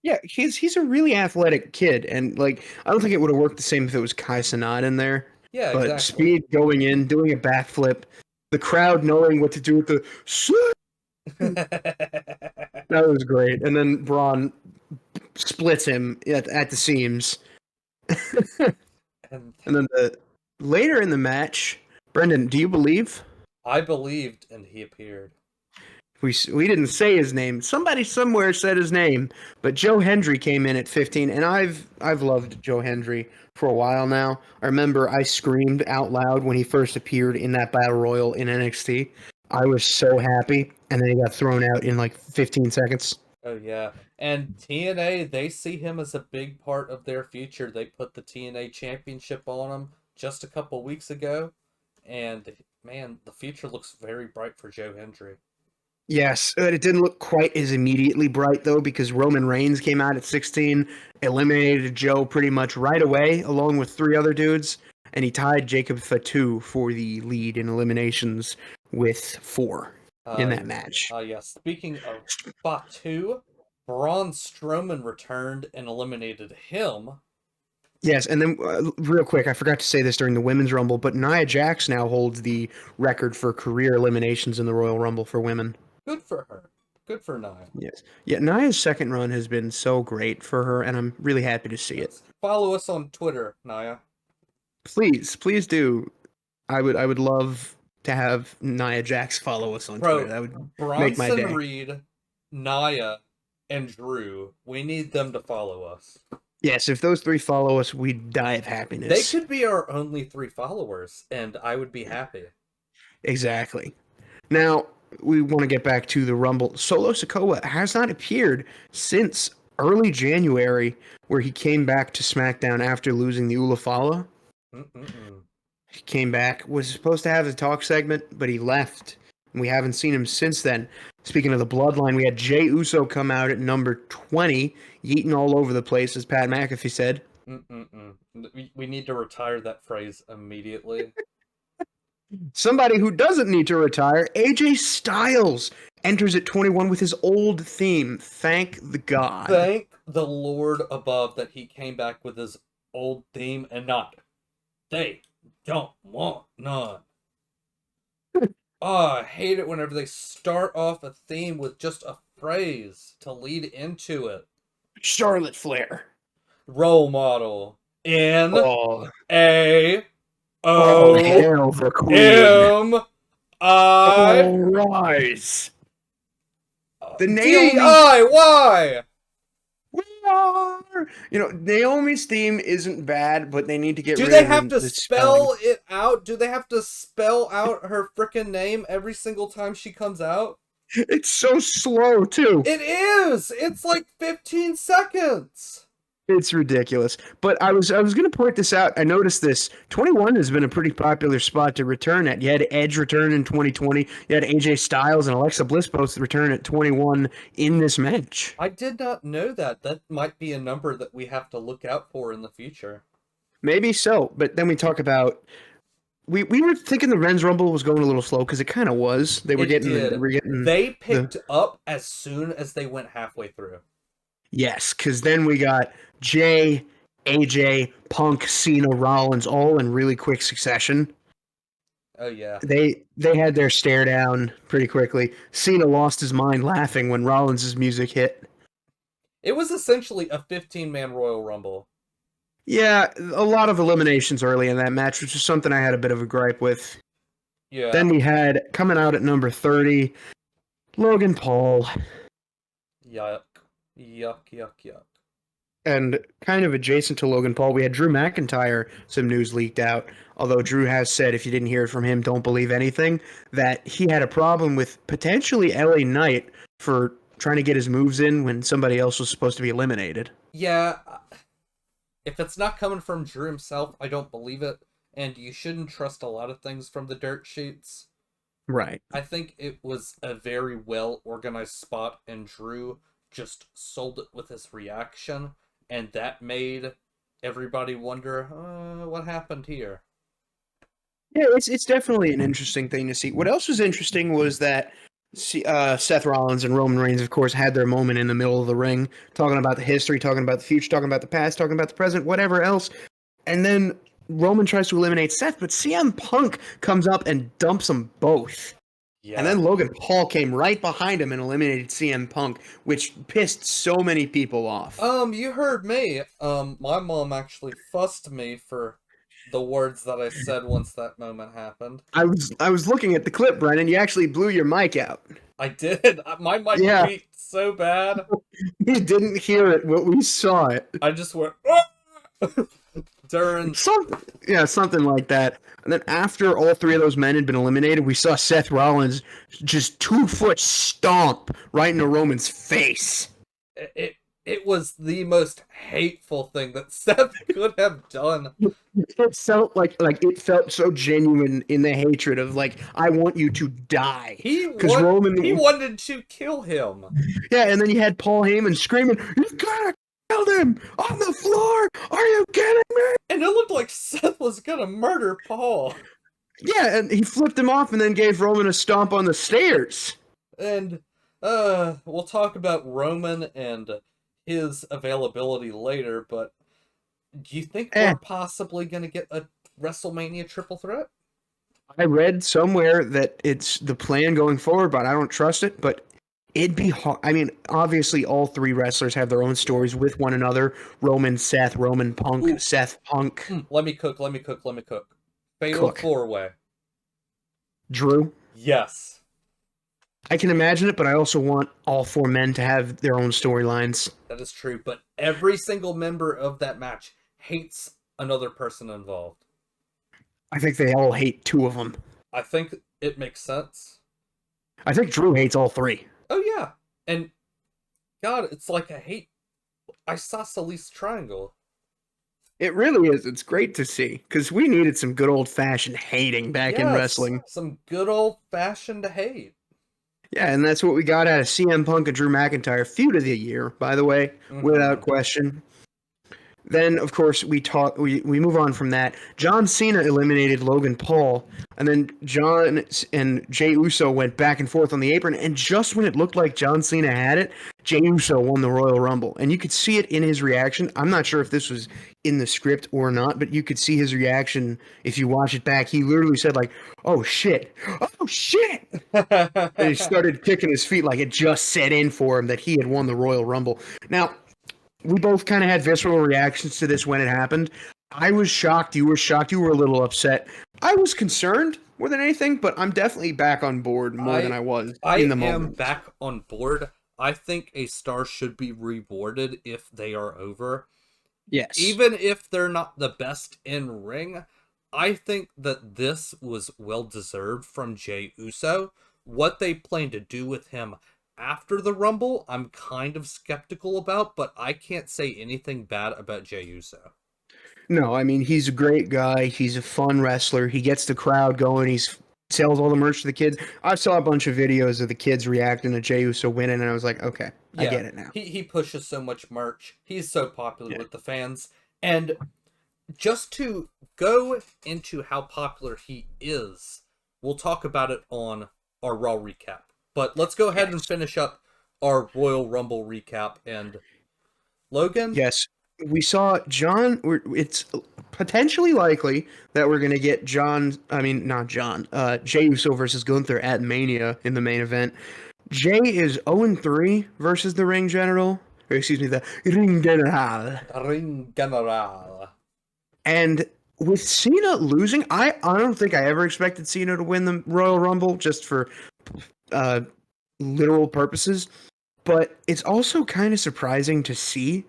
Yeah, he's a really athletic kid, and like I don't think it would have worked the same if it was Kai Cenat in there. Yeah, But exactly. Speed going in, doing a backflip, the crowd knowing what to do with the that was great, and then Braun splits him at the seams, And and then later in the match, Brendan, do you believe? I believed, and he appeared. We didn't say his name. Somebody somewhere said his name, but Joe Hendry came in at 15, and I've loved Joe Hendry for a while now. I remember I screamed out loud when he first appeared in that battle royal in NXT. I was so happy, and then he got thrown out in like 15 seconds. Oh yeah. And TNA, they see him as a big part of their future. They put the TNA championship on him just a couple weeks ago. And man, the future looks very bright for Joe Hendry. Yes, but it didn't look quite as immediately bright though because Roman Reigns came out at 16, eliminated Joe pretty much right away, along with three other dudes, and he tied Jacob Fatu for the lead in eliminations with 4 in Uh that match. yeah. Speaking of Fatu, Braun Strowman returned and eliminated him. Yes, and then real quick, I forgot to say this during the Women's Rumble, but Nia Jax now holds the record for career eliminations in the Royal Rumble for women. Good for her. Good for Nia. Yes. Yeah, Nia's second run has been so great for her, and I'm really happy to see it. Yes. Follow us on Twitter, Nia. Please do. I would love to have Nia Jax follow us on Twitter. Bro, That would make my Bronson day. Reed, Nia, and Drew. We need them to follow us. Yes, if those three follow us, we'd die of They happiness. could be our only 3 followers, and I would be happy. Exactly. Now, we want to get back to the Rumble. Solo Sikoa has not appeared since early January, where he came back to SmackDown after losing the Ulafala. Mm-mm-mm. He came back, was supposed to have a talk segment, but he left. And we haven't seen him since then. Speaking of the bloodline, we had Jay Uso come out at number 20, yeeting all over the place, as Pat McAfee said. Mm-mm-mm. We need to retire that phrase immediately. Somebody who doesn't need to retire, AJ Styles, enters at 21 with his old theme. Thank the God. Thank the Lord above that he came back with his old theme and not, they don't want none. Oh, I hate it whenever they start off a theme with just a phrase to lead into it. Charlotte Flair. Role model. Oh, A oh, O hail the Queen. M I All rise. The D Naomi. I Y. We are. Naomi's theme isn't bad, but they need to get Do rid they of have to the spelling. spell it out? Do they have to spell out her frickin' name every single time she comes out? It's so slow too. It is! It's like 15 seconds! It's ridiculous. But I was going to point this out. I noticed this. 21 has been a pretty popular spot to return at. You had Edge return in 2020. You had AJ Styles and Alexa Bliss both return at 21 in this match. I did not know that. That might be a number that we have to look out for in the future. Maybe so, but then we talk about we were thinking the Men's Rumble was going a little slow because it kind of was. They It they did. were getting They the picked up as soon as they went halfway through. yes, because then we got Jay, AJ, Punk, Cena, Rollins all in really quick succession. Oh yeah. They had their stare down pretty quickly. Cena lost his mind laughing when Rollins' music hit. It was essentially a 15-man Royal Rumble. Yeah, a lot of eliminations early in that match, which is something I had a bit of a gripe with. Yeah. Then we had coming out at number 30, Logan Paul. Yuck. Yuck, yuck, yuck. And kind of adjacent to Logan Paul, we had Drew McIntyre. Some news leaked out, although Drew has said, if you didn't hear it from him, don't believe anything, that he had a problem with potentially LA Knight for trying to get his moves in when somebody else was supposed to be eliminated. Yeah. If it's not coming from Drew himself, I don't believe it. And you shouldn't trust a lot of things from the dirt sheets. Right. I think it was a very well organized spot, and Drew just sold it with his reaction, and that made everybody wonder, what happened here? Yeah, it's definitely an interesting thing to see. What else was interesting was that Seth Rollins and Roman Reigns, of course, had their moment in the middle of the ring, talking about the history, talking about the future, talking about the past, talking about the present, whatever else. And then Roman tries to eliminate Seth, but CM Punk comes up and dumps them both. Yeah. And then Logan Paul came right behind him and eliminated CM Punk, which pissed so many people off. You heard me. My mom actually fussed me for the words that I said once that moment happened. I was looking at the clip, Brennan. You actually blew your mic out. I did. My mic beat so bad. You didn't hear it, but we saw it. I just went "Ah!" during something like that. And then after all three of those men had been eliminated, we saw Seth Rollins just 2-foot stomp right into Roman's face. it was the most hateful thing that Seth could have done. It felt like it felt so genuine in the hatred of like, I want you to die. He wanted to kill him. Yeah, and then you had Paul Heyman screaming, "You've gotta kill him on the floor! Are you kidding me?" And it looked like Seth was gonna murder Paul. Yeah, and he flipped him off and then gave Roman a stomp on the stairs. And we'll talk about Roman and his availability later, but do you think we're possibly going to get a WrestleMania triple threat? I read somewhere that it's the plan going forward, but I don't trust it. But it'd be hard. I mean, obviously, all three wrestlers have their own stories with one another. Roman, Seth, Roman, Punk, Ooh. Seth, Punk. Let me cook. Fatal four-way. Drew? Yes. I can imagine it, but I also want all four men to have their own storylines. That is true, but every single member of that match hates another person involved. I think they all hate two of them. I think it makes sense. I think Drew hates all three. Oh, yeah. And, God, it's like a hate isosceles triangle. It really is. It's great to see, because we needed some good old-fashioned hating back in wrestling. Some good old-fashioned hate. Yeah, and that's what we got out of CM Punk and Drew McIntyre. Feud of the year, by the way, without question. Then, of course, we move on from that. John Cena eliminated Logan Paul, and then John and Jey Uso went back and forth on the apron, and just when it looked like John Cena had it, Jey Uso won the Royal Rumble. And you could see it in his reaction. I'm not sure if this was in the script or not, but you could see his reaction if you watch it back. He literally said, like, "Oh, shit. Oh, shit." And he started kicking his feet like it just set in for him that he had won the Royal Rumble. Now, we both kind of had visceral reactions to this when it happened. I was shocked. You were shocked. You were a little upset. I was concerned more than anything, but I'm definitely back on board more than I was in the moment. I am back on board. I think a star should be rewarded if they are over. Yes. Even if they're not the best in ring, I think that this was well deserved from Jey Uso. What they plan to do with him after the Rumble, I'm kind of skeptical about, but I can't say anything bad about Jey Uso. No, I mean, he's a great guy. He's a fun wrestler. He gets the crowd going. He sells all the merch to the kids. I saw a bunch of videos of the kids reacting to Jey Uso winning, and I was like, okay, I get it now. He pushes so much merch. He's so popular with the fans. And just to go into how popular he is, we'll talk about it on our Raw recap. But let's go ahead and Yes. finish up our Royal Rumble recap. And Logan, Yes. We saw John. It's potentially likely that we're going to get not John, Jey Uso versus Gunther at Mania in the main event. Jey is 0-3 versus the Ring General. Or excuse me, the Ring General. Ring General. And with Cena losing, I don't think I ever expected Cena to win the Royal Rumble just for uh, literal purposes. But it's also kind of surprising to see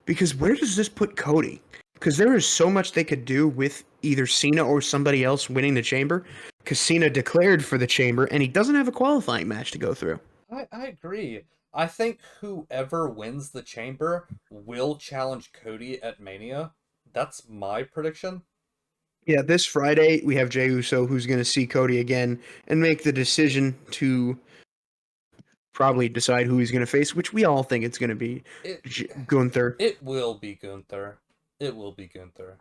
because where does this put Cody? Because there is so much they could do with either Cena or somebody else winning the Chamber. Because Cena declared for the Chamber and he doesn't have a qualifying match to go through. I agree. I think whoever wins the Chamber will challenge Cody at Mania. That's my prediction. Yeah, this Friday we have Jey Uso who's going to see Cody again and make the decision to probably decide who he's going to face, which we all think it's going to be It Gunther. it will be Gunther. It will be Gunther.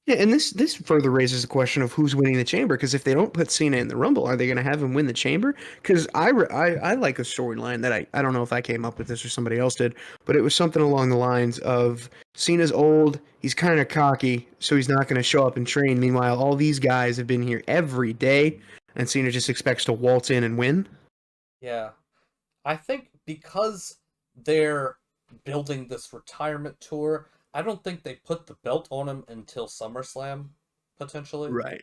Yeah, and this further raises the question of who's winning the Chamber, because if they don't put Cena in the Rumble, are they going to have him win the Chamber? Because I like a storyline that I don't know if I came up with this or somebody else did, but it was something along the lines of Cena's old, he's kind of cocky, so he's not going to show up and train. Meanwhile, all these guys have been here every day, and Cena just expects to waltz in and win. Yeah. I think because they're building this retirement tour, I don't think they put the belt on him until SummerSlam, potentially. Right.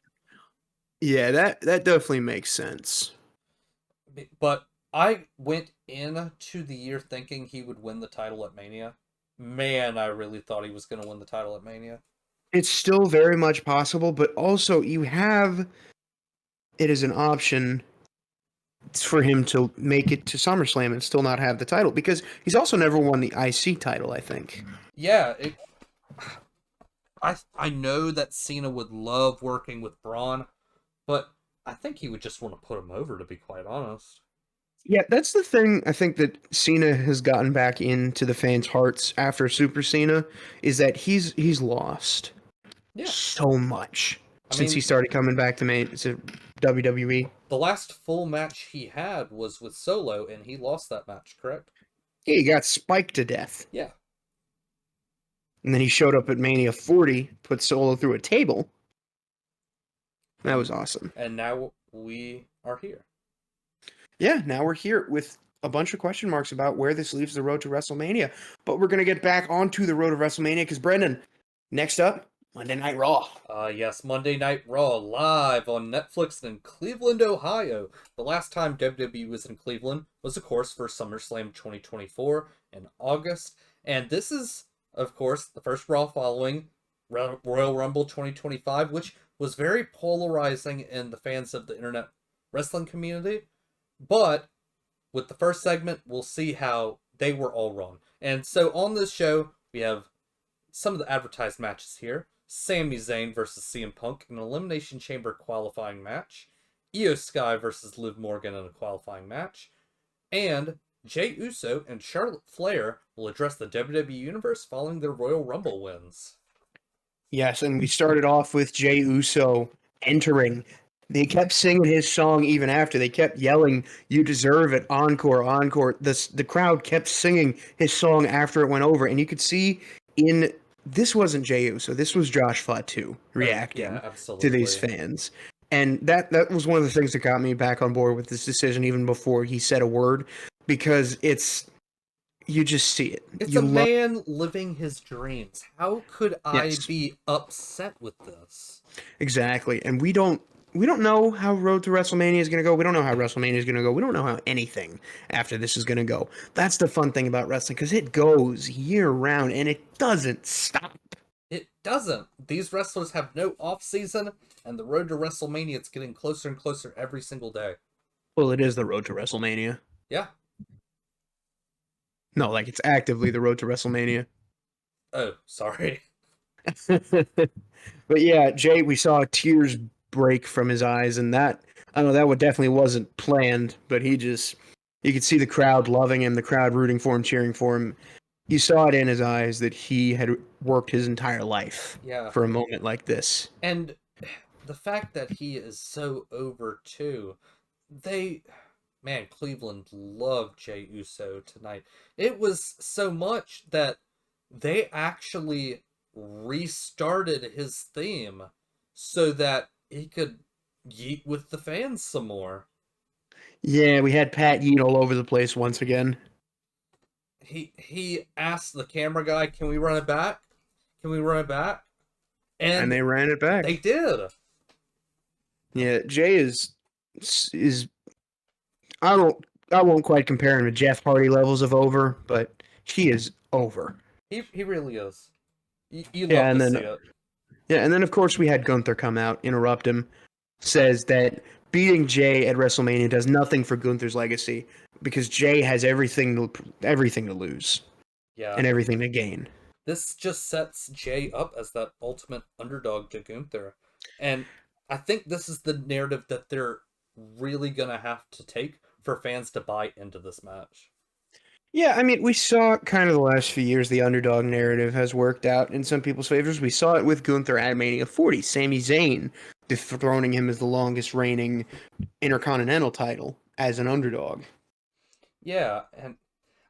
Yeah, that definitely makes sense. But I went into the year thinking he would win the title at Mania. Man, I really thought he was going to win the title at Mania. It's still very much possible, but also you have it as an option for him to make it to SummerSlam and still not have the title, because he's also never won the IC title, I think. Yeah, I know that Cena would love working with Braun, but I think he would just want to put him over, to be quite honest. Yeah, that's the thing I think that Cena has gotten back into the fans' hearts after Super Cena, is that he's lost Yeah. so much I since mean, he started coming back to WWE. the last full match he had was with Solo, and he lost that match, correct? He got spiked to death. Yeah. And then he showed up at Mania 40, put Solo through a table. That was awesome. And now we are here. Yeah, now we're here with a bunch of question marks about where this leaves the road to WrestleMania. But we're going to get back onto the road to WrestleMania because, Brendan, next up, Monday Night Raw. Yes, Monday Night Raw live on Netflix in Cleveland, Ohio. The last time WWE was in Cleveland was, of course, for SummerSlam 2024 in August. And this is, of course, the first Raw following Royal Rumble 2025, which was very polarizing in the fans of the internet wrestling community. But with the first segment, we'll see how they were all wrong. And so on this show, we have some of the advertised matches here. Sami Zayn versus CM Punk in an Elimination Chamber qualifying match. Io Sky versus Liv Morgan in a qualifying match. And Jey Uso and Charlotte Flair will address the WWE Universe following their Royal Rumble wins. Yes, and we started off with Jey Uso entering. They kept singing his song even after. They kept yelling, "You deserve it, encore, encore." The crowd kept singing his song after it went over, and you could see this wasn't Jey Uso, this was Josh Fatu reacting to these fans. And that was one of the things that got me back on board with this decision even before he said a word, because you just see it. It's a man living his dreams. How could I be upset with this? Exactly. And we don't know how Road to WrestleMania is going to go. We don't know how WrestleMania is going to go. We don't know how anything after this is going to go. That's the fun thing about wrestling, because it goes year round and it doesn't stop. It doesn't. These wrestlers have no off season, and the road to WrestleMania, it's getting closer and closer every single day. Well, it is the road to WrestleMania. Yeah. No, like it's actively the road to WrestleMania. Oh, sorry. But yeah, Jey, we saw tears break from his eyes, and that, I don't know, that definitely wasn't planned, but you could see the crowd loving him, the crowd rooting for him, cheering for him. You saw it in his eyes that he had worked his entire life Yeah. for a moment like this. And the fact that he is so over too, they, man, Cleveland loved Jey Uso tonight. It was so much that they actually restarted his theme so that he could yeet with the fans some more. Yeah, we had Pat Yeet all over the place once again. He asked the camera guy, "Can we run it back? Can we run it back?" And And they ran it they back. did. Yeah, Jay is I won't quite compare him to Jeff Hardy levels of over, but he is over. He really is. You Yeah, love to see it. and then of course we had Gunther come out, interrupt him, says that beating Jay at WrestleMania does nothing for Gunther's legacy because Jay has everything to lose Yeah. and everything to gain. This just sets Jay up as that ultimate underdog to Gunther. And I think this is the narrative that they're really going to have to take for fans to buy into this match. Yeah, I mean, we saw kind of the last few years the underdog narrative has worked out in some people's favors. We saw it with Gunther at Mania 40, Sami Zayn dethroning him as the longest reigning Intercontinental title as an underdog. Yeah, and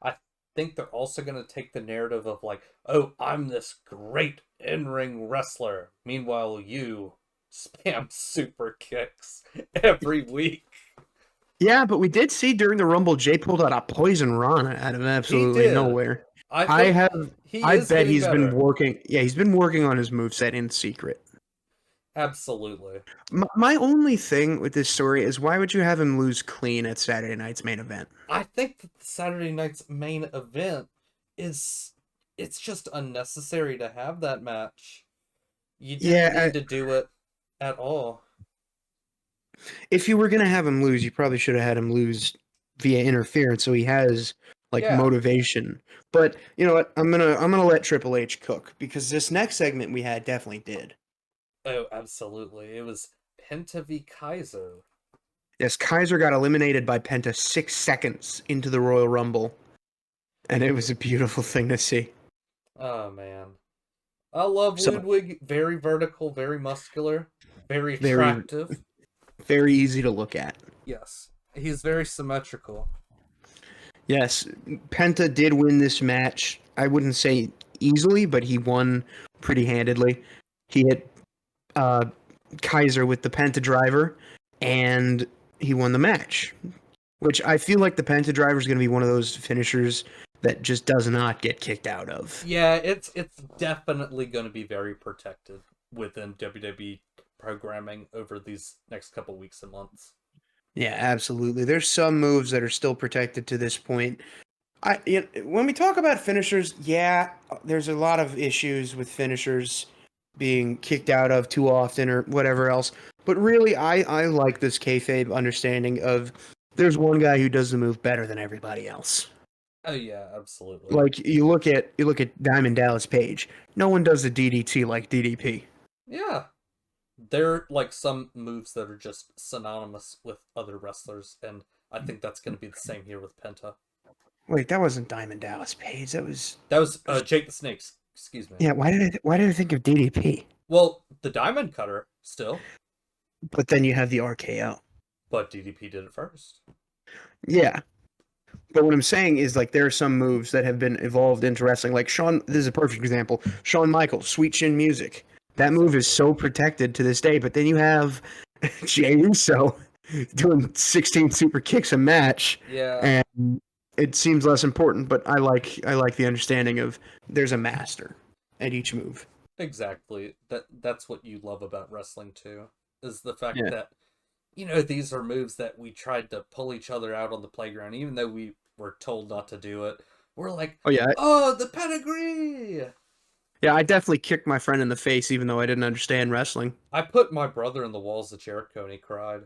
I think they're also going to take the narrative of like, "Oh, I'm this great in-ring wrestler. Meanwhile, you spam super kicks every week." Yeah, but we did see during the Rumble, Jay pulled out a poison Rana out of He absolutely did. nowhere. I I think have, he I is bet getting he's been better. working. Yeah, he's been working on his moveset in secret. Absolutely. My only thing with this story is why would you have him lose clean at Saturday night's main event? I think that Saturday night's main event is it's just unnecessary to have that match. You didn't Yeah, need to do it at all. if you were gonna have him lose, you probably should have had him lose via interference, so he has like Yeah. motivation. But you know what? I'm gonna let Triple H cook because this next segment we had definitely did. Oh, absolutely. It was Penta v Kaiser. Yes, Kaiser got eliminated by Penta 6 seconds into the Royal Rumble, and it was a beautiful thing to see. Oh man. I love So Ludwig. Very vertical, very muscular, very very attractive. very easy to look at. Yes. He's very symmetrical. Yes, Penta did win this match. I wouldn't say easily, but he won pretty handedly. He hit uh, Kaiser with the Penta Driver, and he won the match. Which I feel like the Penta Driver is going to be one of those finishers that just does not get kicked out of. Yeah, it's definitely going to be very protected within WWE programming over these next couple weeks and months. Yeah, absolutely. There's some moves that are still protected to this point. When we talk about finishers, yeah, there's a lot of issues with finishers being kicked out of too often or whatever else. But really, I like this kayfabe understanding of there's one guy who does the move better than everybody else. Oh yeah, absolutely. Like you look at Diamond Dallas Page. No one does the DDT like DDP. Yeah. There like some moves that are just synonymous with other wrestlers, and I think that's going to be the same here with Penta. Wait, that wasn't Diamond Dallas Page. That was Jake the Snakes. Excuse me. Yeah. Why did I think of DDP? Well, the Diamond Cutter still, But then you have the RKO. but DDP did it first. Yeah. But what I'm saying is, like, there are some moves that have been evolved into wrestling. Like this is a perfect example. Shawn Michaels, Sweet Chin Music. That move is so protected to this day. But then you have Jey Uso doing 16 super kicks a match, Yeah, and it seems less important. But I like the understanding of there's a master at each move. exactly. That's what you love about wrestling too, is the fact Yeah. that these are moves that we tried to pull each other out on the playground, even though we were told not to do it. We're like, Oh yeah. oh, the pedigree. Yeah. I definitely kicked my friend in the face, even though I didn't understand wrestling. I put my brother in the walls of Jericho and he cried.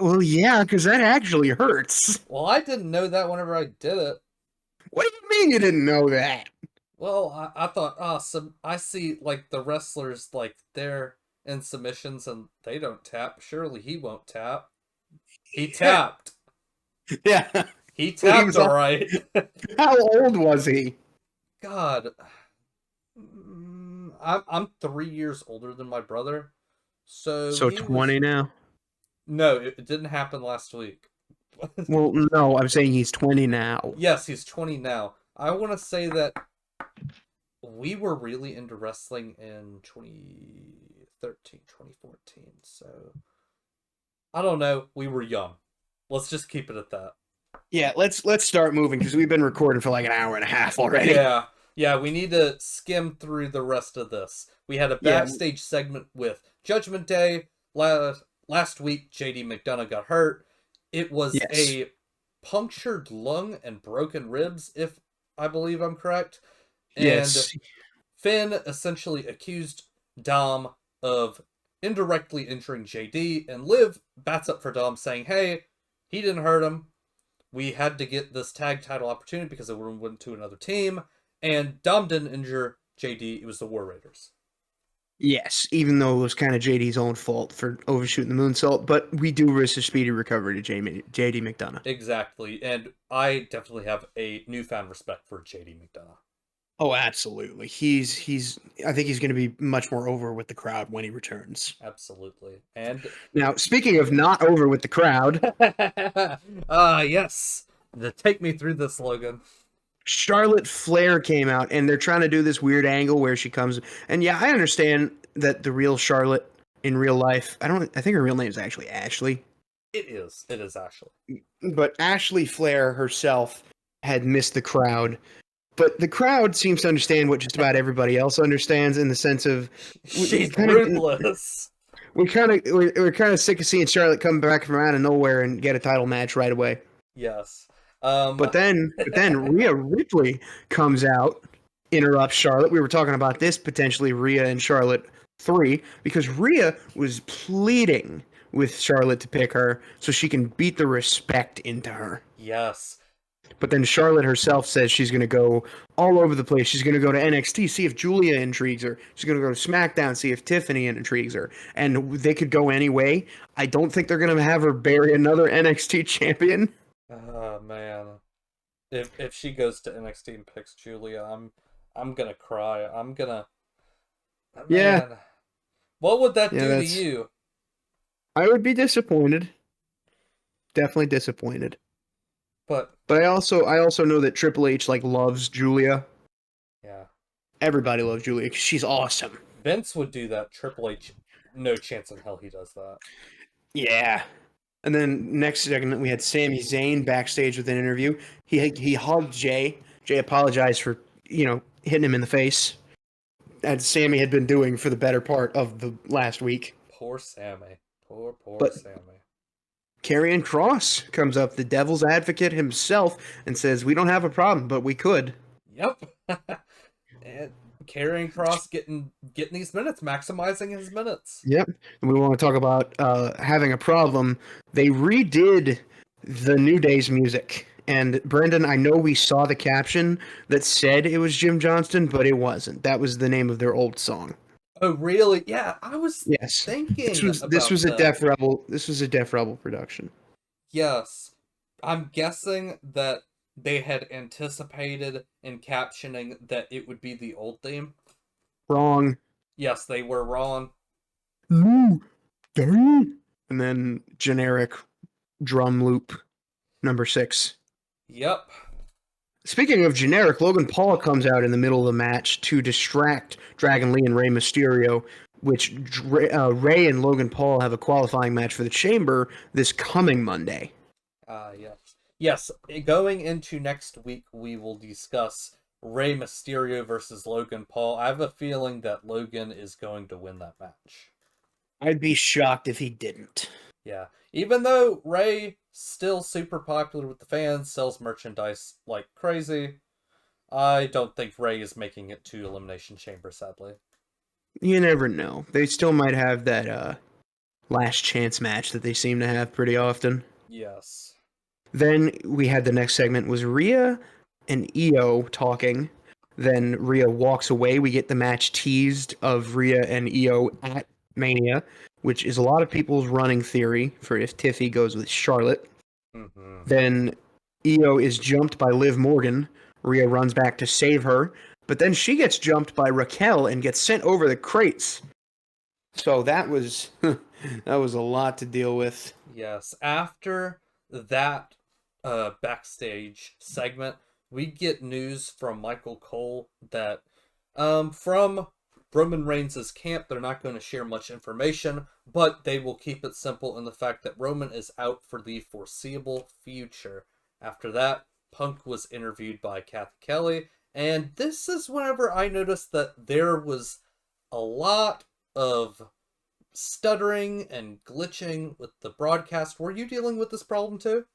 Well, yeah, because that actually hurts. Well, I didn't know that whenever I did it. What do you mean you didn't know that? Well, I thought, I see like the wrestlers like they're in submissions and they don't tap. Surely he won't tap. He tapped. Yeah. He But he tapped was all right. how old was he? God, I'm 3 years older than my brother, so So he was 20 now? no, it didn't happen last week. Well, no, I'm saying he's 20 now. Yes, he's 20 now. I want to say that we were really into wrestling in 2013, 2014. So I don't know. We were young. Let's just keep it at that. Yeah, let's start moving because we've been recording for like an hour and a half already. Yeah, we need to skim through the rest of this. We had a Yeah. backstage segment with Judgment Day. Last week, JD McDonough got hurt. It was Yes. a punctured lung and broken ribs, if I believe I'm correct. And Yes. Finn essentially accused Dom of indirectly injuring JD, and Liv bats up for Dom saying, hey, he didn't hurt him. We had to get this tag title opportunity because it went to another team, and Dom didn't injure JD. It was the War Raiders. Yes, even though it was kind of JD's own fault for overshooting the moonsault, but we do risk a speedy recovery to JD McDonough. Exactly, and I definitely have a newfound respect for JD McDonough. Oh, absolutely. He's I think he's going to be much more over with the crowd when he returns. Absolutely. And now, speaking of not over with the crowd, yes. Take me through this, Logan. Charlotte Flair came out, and they're trying to do this weird angle where she comes. And yeah, I understand that the real Charlotte in real life, I think her real name is actually Ashley. It is Ashley. But Ashley Flair herself had missed the crowd. But the crowd seems to understand what just about everybody else understands in the sense of she's ruthless. We're kind of sick of seeing Charlotte come back from out of nowhere and get a title match right away. Yes. But then Rhea Ripley comes out, interrupts Charlotte. We were talking about this potentially Rhea and Charlotte 3 because Rhea was pleading with Charlotte to pick her so she can beat the respect into her. Yes. But then Charlotte herself says she's going to go all over the place. She's going to go to NXT, see if Julia intrigues her. She's going to go to SmackDown, see if Tiffany intrigues her. And they could go any way. I don't think they're going to have her bury another NXT champion. Oh, man. If she goes to NXT and picks Julia, I'm going to cry. I'm going to... Yeah. What would that do to you? I would be disappointed. Definitely disappointed. But I also know that Triple H loves Julia. Yeah. Everybody loves Julia because she's awesome. Vince would do that. Triple H, no chance in hell he does that. Yeah. And then next segment we had Sami Zayn backstage with an interview. He hugged Jay. Jay apologized for hitting him in the face, as Sami had been doing for the better part of the last week. Poor Sami. Poor Sami. Karrion Kross comes up, the devil's advocate himself, and says, we don't have a problem, but we could. Yep. And Karrion Kross getting these minutes, maximizing his minutes. Yep. And we want to talk about having a problem. They redid the New Day's music. And Brendan, I know we saw the caption that said it was Jim Johnston, but it wasn't. That was the name of their old song. Oh, really? Yeah, I was thinking this was a Def Rebel. This was a Def Rebel production. Yes, I'm guessing that they had anticipated in captioning that it would be the old theme. Wrong. Yes, they were wrong. No, and then generic drum loop number 6. Yep. Speaking of generic, Logan Paul comes out in the middle of the match to distract Dragon Lee and Rey Mysterio, which Rey and Logan Paul have a qualifying match for the Chamber this coming Monday. Yes. Going into next week, we will discuss Rey Mysterio versus Logan Paul. I have a feeling that Logan is going to win that match. I'd be shocked if he didn't. Yeah. Even though Rey still super popular with the fans, sells merchandise like crazy, I don't think Rey is making it to Elimination Chamber, sadly. You never know. They still might have that last chance match that they seem to have pretty often. Yes. Then we had the next segment was Rhea and Io talking. Then Rhea walks away. We get the match teased of Rhea and Io at Mania, which is a lot of people's running theory for if Tiffy goes with Charlotte. Mm-hmm. Then Io is jumped by Liv Morgan. Rhea runs back to save her, but then she gets jumped by Raquel and gets sent over the crates. So that was that was a lot to deal with. Yes, after that backstage segment, we get news from Michael Cole that from Roman Reigns' camp, they're not going to share much information, but they will keep it simple in the fact that Roman is out for the foreseeable future. After that, Punk was interviewed by Kathy Kelly, and this is whenever I noticed that there was a lot of stuttering and glitching with the broadcast. Were you dealing with this problem too?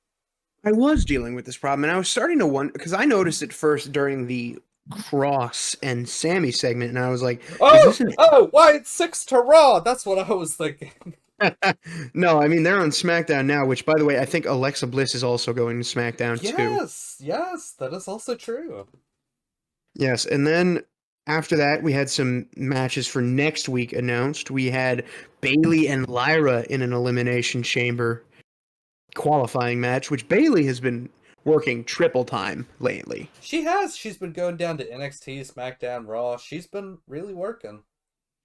I was dealing with this problem, and I was starting to wonder because I noticed it first during the Cross and Sammy segment, and I was like, "Is this an?" Why it's 6 to Raw? That's what I was thinking. No, I mean they're on SmackDown now. Which, by the way, I think Alexa Bliss is also going to SmackDown too. Yes, that is also true. Yes, and then after that, we had some matches for next week announced. We had Bayley and Lyra in an Elimination Chamber qualifying match, which Bayley has been working triple time lately. She has. She's been going down to NXT, SmackDown, Raw. She's been really working.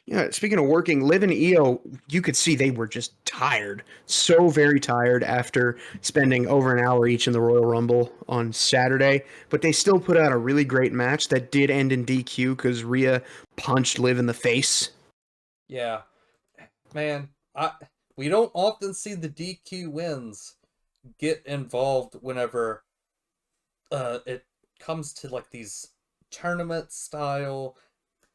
Yeah, speaking of working, Liv and Io, you could see they were just tired. So very tired after spending over an hour each in the Royal Rumble on Saturday. But they still put out a really great match that did end in DQ because Rhea punched Liv in the face. Yeah. Man, we don't often see the DQ wins get involved whenever it comes to like these tournament style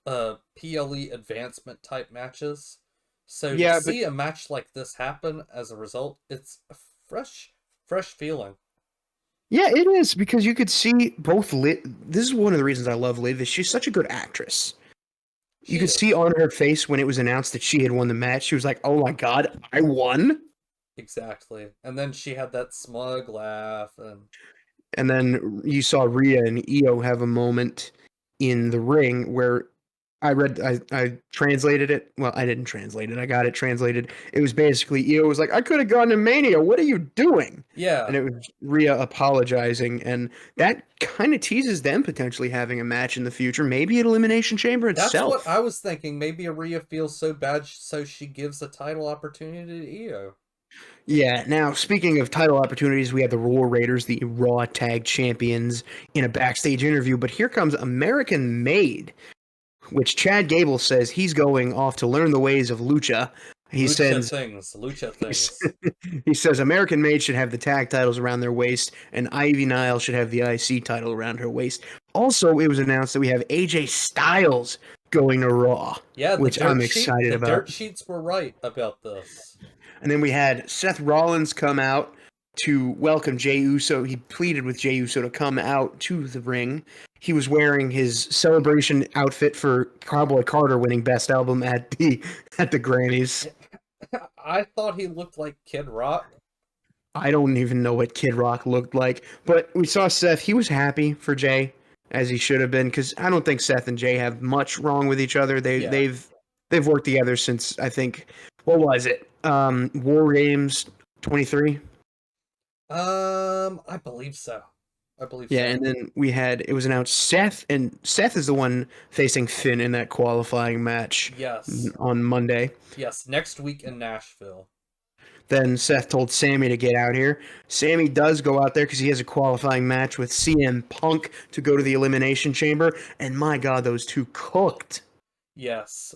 PLE advancement type matches. So to see a match like this happen as a result, it's a fresh feeling. Yeah, it is because you could see both Liv. This is one of the reasons I love Liv is she's such a good actress. You could see on her face when it was announced that she had won the match, she was like, "Oh my god, I won!" Exactly. And then she had that smug laugh And then you saw Rhea and Io have a moment in the ring where I translated it. Well, I didn't translate it. I got it translated. It was basically Io was like, "I could have gone to Mania. What are you doing?" Yeah. And it was Rhea apologizing, and that kind of teases them potentially having a match in the future, maybe at Elimination Chamber itself. That's what I was thinking. Maybe Rhea feels so bad, so she gives a title opportunity to Io. Yeah, now speaking of title opportunities, we have the War Raiders, the Raw Tag Champions, in a backstage interview. But here comes American Made, which Chad Gable says he's going off to learn the ways of Lucha. Lucha things. He says American Made should have the tag titles around their waist, and Ivy Nile should have the IC title around her waist. Also, it was announced that we have AJ Styles going to Raw, which I'm excited about. The dirt sheets were right about this. And then we had Seth Rollins come out to welcome Jey Uso. He pleaded with Jey Uso to come out to the ring. He was wearing his celebration outfit for Cowboy Carter winning Best Album at the Grammys. I thought he looked like Kid Rock. I don't even know what Kid Rock looked like, but we saw Seth. He was happy for Jey, as he should have been, because I don't think Seth and Jey have much wrong with each other. They've worked together since, I think, what was it? War Games 23? I believe so. Yeah, and then it was announced Seth is the one facing Finn in that qualifying match. Yes. On Monday. Yes, next week in Nashville. Then Seth told Sammy to get out here. Sammy does go out there because he has a qualifying match with CM Punk to go to the Elimination Chamber, and my God, those two cooked. Yes.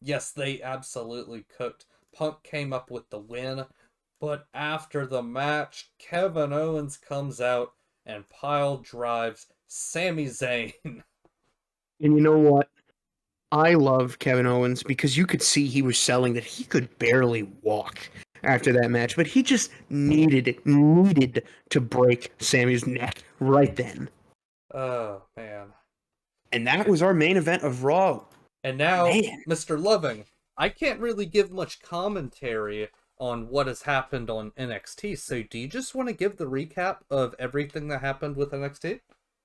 Yes, they absolutely cooked. Punk came up with the win, but after the match, Kevin Owens comes out and pile drives Sami Zayn. And you know what? I love Kevin Owens because you could see he was selling that he could barely walk after that match, but he just needed to break Sammy's neck right then. Oh, man. And that was our main event of Raw. And now, Mr. Loving, I can't really give much commentary on what has happened on NXT, so do you just want to give the recap of everything that happened with NXT?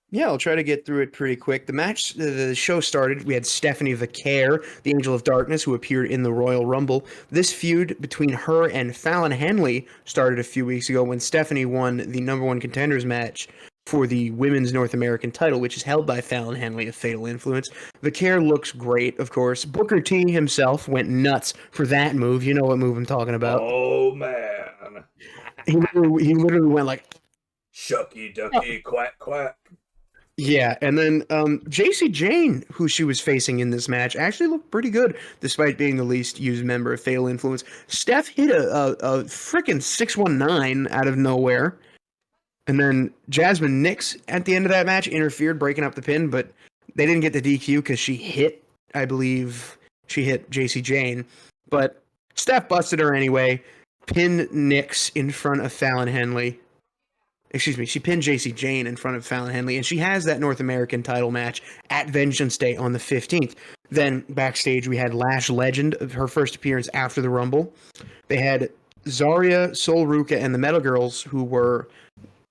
Yeah, I'll try to get through it pretty quick. The show started. We had Stephanie Vaquer, the Angel of Darkness, who appeared in the Royal Rumble. This feud between her and Fallon Henley started a few weeks ago when Stephanie won the number one contenders match for the women's North American title, which is held by Fallon Henley of Fatal Influence. The care looks great, of course. Booker T himself went nuts for that move. You know what move I'm talking about. Oh, man. He literally went like, Shucky ducky quack quack. yeah, and then JC Jane, who she was facing in this match, actually looked pretty good, despite being the least used member of Fatal Influence. Steph hit a freaking 619 out of nowhere. And then Jasmine Nix at the end of that match interfered, breaking up the pin, but they didn't get the DQ because she hit, I believe, she hit JC Jane. But Steph busted her anyway, pinned Nix in front of Fallon Henley. Excuse me, she pinned JC Jane in front of Fallon Henley, and she has that North American title match at Vengeance Day on the 15th. Then backstage, we had Lash Legend, her first appearance after the Rumble. They had Zarya, Sol Ruka, and the Metal Girls, who were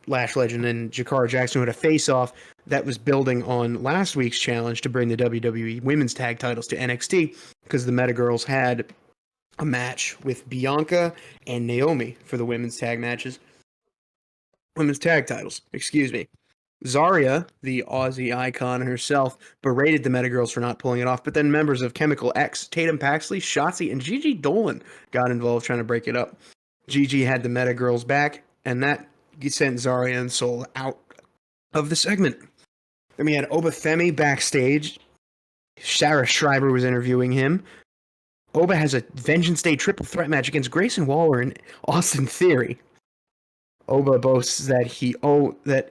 Lash Legend and Jakara Jackson, who had a face-off that was building on last week's challenge to bring the WWE Women's Tag Titles to NXT, because the Meta Girls had a match with Bianca and Naomi for the women's tag matches. Women's tag titles, excuse me. Zarya, the Aussie icon herself, berated the Meta Girls for not pulling it off, but then members of Chemical X, Tatum Paxley, Shotzi, and Gigi Dolan got involved trying to break it up. Gigi had the Meta Girls back, and that sent Zarya and Sol out of the segment. Then we had Oba Femi backstage. Sarah Schreiber was interviewing him. Oba has a Vengeance Day triple threat match against Grayson Waller and Austin Theory. Oba boasts that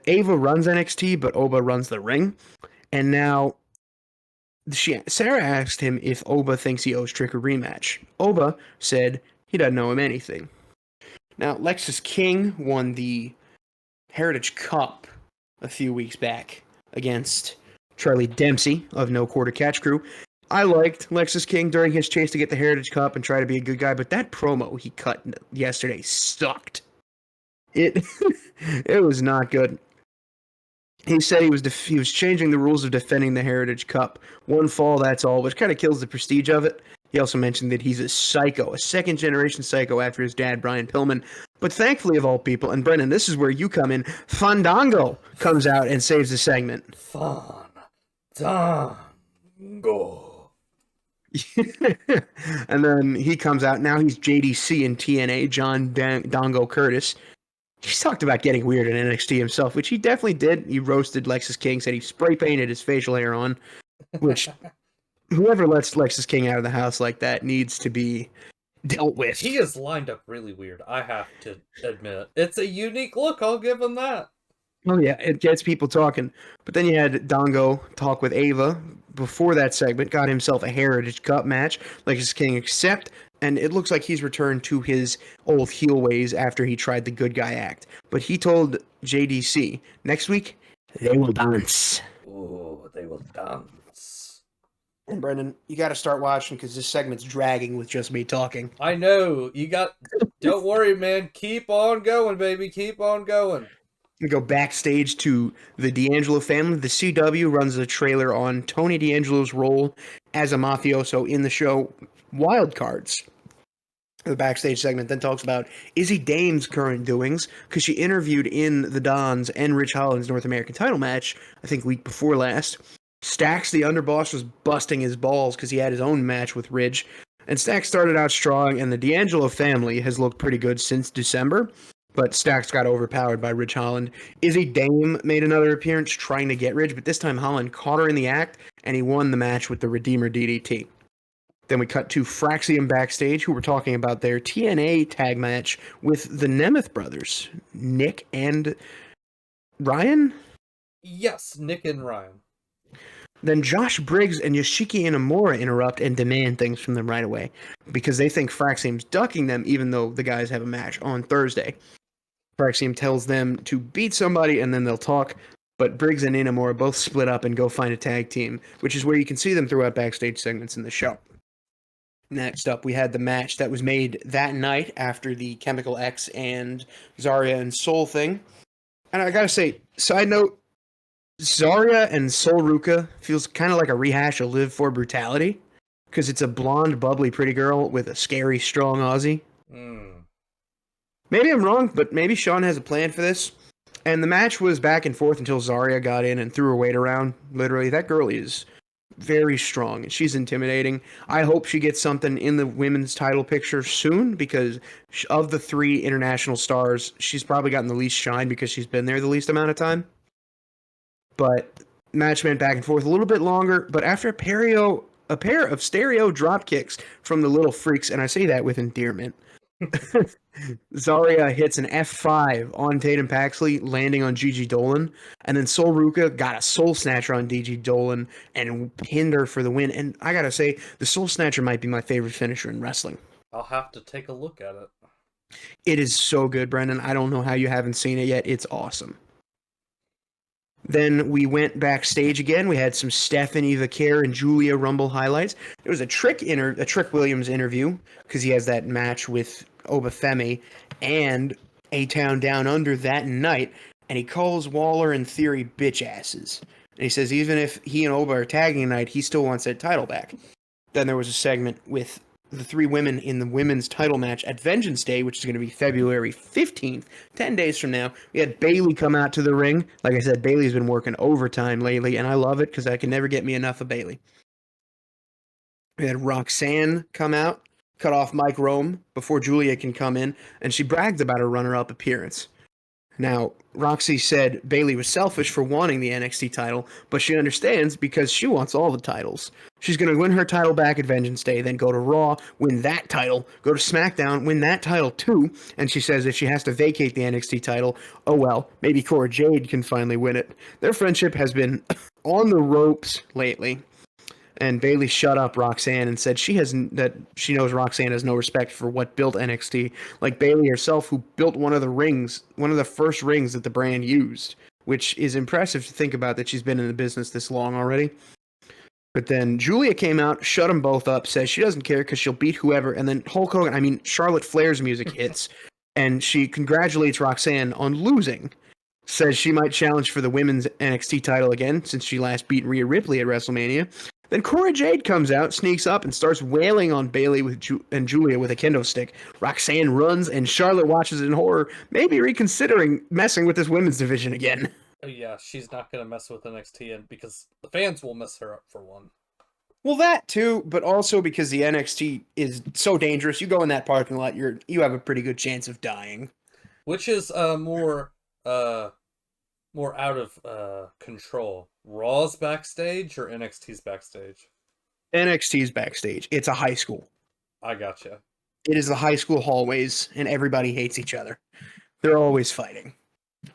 Ava runs NXT, but Oba runs the ring. And now Sarah asked him if Oba thinks he owes Trick a rematch. Oba said he doesn't owe him anything. Now, Lexis King won the Heritage Cup a few weeks back against Charlie Dempsey of No Quarter Catch Crew. I liked Lexis King during his chase to get the Heritage Cup and try to be a good guy, but that promo he cut yesterday sucked. It was not good. He said he was changing the rules of defending the Heritage Cup. One fall, that's all, which kind of kills the prestige of it. He also mentioned that he's a psycho, a second-generation psycho after his dad, Brian Pillman. But thankfully, of all people, and Brennan, this is where you come in, Fandango comes out and saves the segment. Fandango. And then he comes out. Now he's JDC in TNA, John Dongo Curtis. He's talked about getting weird in NXT himself, which he definitely did. He roasted Lexis King, said he spray painted his facial hair on, which whoever lets Lexis King out of the house like that needs to be dealt with. He is lined up really weird, I have to admit. It's a unique look, I'll give him that. Oh yeah, it gets people talking. But then you had Dongo talk with Ava before that segment, got himself a Heritage Cup match, Lexis King accept, and it looks like he's returned to his old heel ways after he tried the good guy act. But he told JDC, next week, they will dance. Oh, they will dance. And Brendan, you got to start watching because this segment's dragging with just me talking. I know. Don't worry, man. Keep on going, baby. Keep on going. We go backstage to the D'Angelo family. The CW runs a trailer on Tony D'Angelo's role as a mafioso in the show Wild Cards. The backstage segment then talks about Izzy Dame's current doings, because she interviewed in the Dons and Rich Holland's North American title match, I think week before last. Stax, the underboss, was busting his balls because he had his own match with Ridge. And Stax started out strong, and the D'Angelo family has looked pretty good since December. But Stax got overpowered by Ridge Holland. Izzy Dame made another appearance trying to get Ridge, but this time Holland caught her in the act, and he won the match with the Redeemer DDT. Then we cut to Fraxium backstage, who were talking about their TNA tag match with the Nemeth brothers, Nick and Ryan? Yes, Nick and Ryan. Then Josh Briggs and Yoshiki Inamura interrupt and demand things from them right away, because they think Fraxium's ducking them, even though the guys have a match on Thursday. Fraxium tells them to beat somebody, and then they'll talk, but Briggs and Inamura both split up and go find a tag team, which is where you can see them throughout backstage segments in the show. Next up, we had the match that was made that night after the Chemical X and Zarya and Sol thing. And I gotta say, side note, Zarya and Sol Ruka feels kind of like a rehash of Live for Brutality, because it's a blonde, bubbly, pretty girl with a scary, strong Aussie. Maybe I'm wrong, but maybe Sean has a plan for this. And the match was back and forth until Zarya got in and threw her weight around. Literally, that girl is very strong and she's intimidating. I hope she gets something in the women's title picture soon because of the 3 international stars, she's probably gotten the least shine because she's been there the least amount of time. But match went back and forth a little bit longer, but after a pair of stereo drop kicks from the little freaks, and I say that with endearment, Zarya hits an F5 on Tatum Paxley, landing on Gigi Dolan, and then Sol Ruka got a Soul Snatcher on Gigi Dolan and pinned her for the win. And I gotta say, the Soul Snatcher might be my favorite finisher in wrestling. I'll have to take a look at it. It is so good, Brendan. I don't know how you haven't seen it yet. It's awesome. Then we went backstage again. We had some Stephanie Vaquer and Julia Rumble highlights. There was a Trick Williams interview because he has that match with Obafemi and A-Town Down Under that night, and he calls Waller and Theory bitch asses. And he says even if he and Oba are tagging tonight, he still wants that title back. Then there was a segment with the 3 women in the women's title match at Vengeance Day, which is going to be February 15th, 10 days from now. We had Bayley come out to the ring. Like I said, Bayley's been working overtime lately, and I love it because I can never get me enough of Bayley. We had Roxanne come out, cut off Mike Rome before Julia can come in, and she bragged about her runner-up appearance. Now, Roxy said Bayley was selfish for wanting the NXT title, but she understands because she wants all the titles. She's going to win her title back at Vengeance Day, then go to Raw, win that title, go to SmackDown, win that title too, and she says if she has to vacate the NXT title, oh well, maybe Cora Jade can finally win it. Their friendship has been on the ropes lately. And Bayley shut up Roxanne and said she knows Roxanne has no respect for what built NXT, like Bayley herself, who built one of the first rings that the brand used, which is impressive to think about that she's been in the business this long already. But then Julia came out, shut them both up, says she doesn't care because she'll beat whoever, and then Charlotte Flair's music hits, and she congratulates Roxanne on losing. Says she might challenge for the women's NXT title again since she last beat Rhea Ripley at WrestleMania. Then Cora Jade comes out, sneaks up, and starts wailing on Bayley and Julia with a kendo stick. Roxanne runs, and Charlotte watches in horror, maybe reconsidering messing with this women's division again. Oh yeah, she's not going to mess with NXT because the fans will mess her up for one. Well, that too, but also because the NXT is so dangerous. You go in that parking lot, you have a pretty good chance of dying. Which is more out of control, Raw's backstage or NXT's backstage? NXT's backstage. It's a high school. I gotcha. It is the high school hallways, and everybody hates each other. They're always fighting.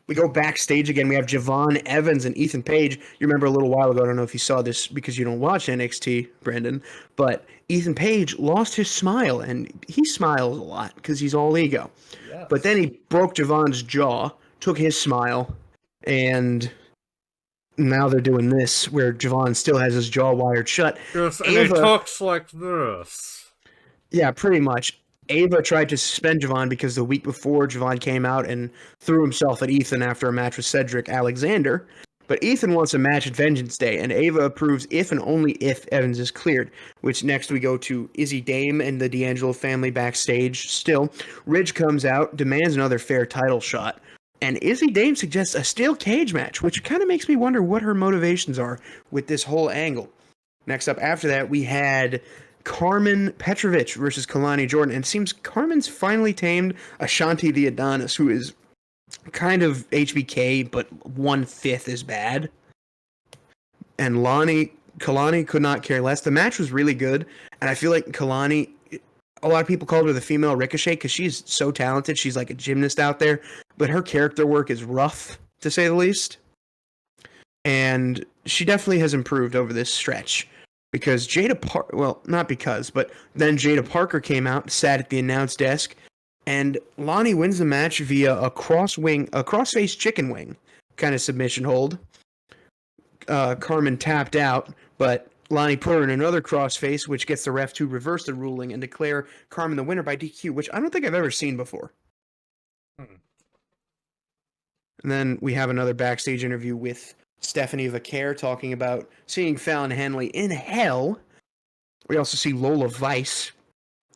We go backstage again. We have Javon Evans and Ethan Page. You remember a little while ago, I don't know if you saw this because you don't watch NXT, Brendan, but Ethan Page lost his smile, and he smiles a lot because he's all ego. Yes. But then he broke Javon's jaw, took his smile, and now they're doing this where Javon still has his jaw wired shut. Yes, and he talks like this. Yeah, pretty much. Ava tried to suspend Javon because the week before Javon came out and threw himself at Ethan after a match with Cedric Alexander. But Ethan wants a match at Vengeance Day, and Ava approves if and only if Evans is cleared. Which next we go to Izzy Dame and the D'Angelo family backstage. Still, Ridge comes out, demands another fair title shot. And Izzy Dame suggests a steel cage match, which kind of makes me wonder what her motivations are with this whole angle. Next up after that, we had Carmen Petrovich versus Kalani Jordan. And it seems Carmen's finally tamed Ashanti the Adonis, who is kind of HBK, but 1/5 as bad. And Kalani could not care less. The match was really good, and I feel like Kalani, a lot of people called her the female Ricochet because she's so talented. She's like a gymnast out there, but her character work is rough, to say the least. And she definitely has improved over this stretch. Because not because, but then Jada Parker came out, sat at the announce desk, and Lonnie wins the match via a crossface chicken wing kind of submission hold. Carmen tapped out, but Lonnie put her in another crossface, which gets the ref to reverse the ruling and declare Carmen the winner by DQ, which I don't think I've ever seen before. And then we have another backstage interview with Stephanie Vaquer talking about seeing Fallon Henley in hell. We also see Lola Vice,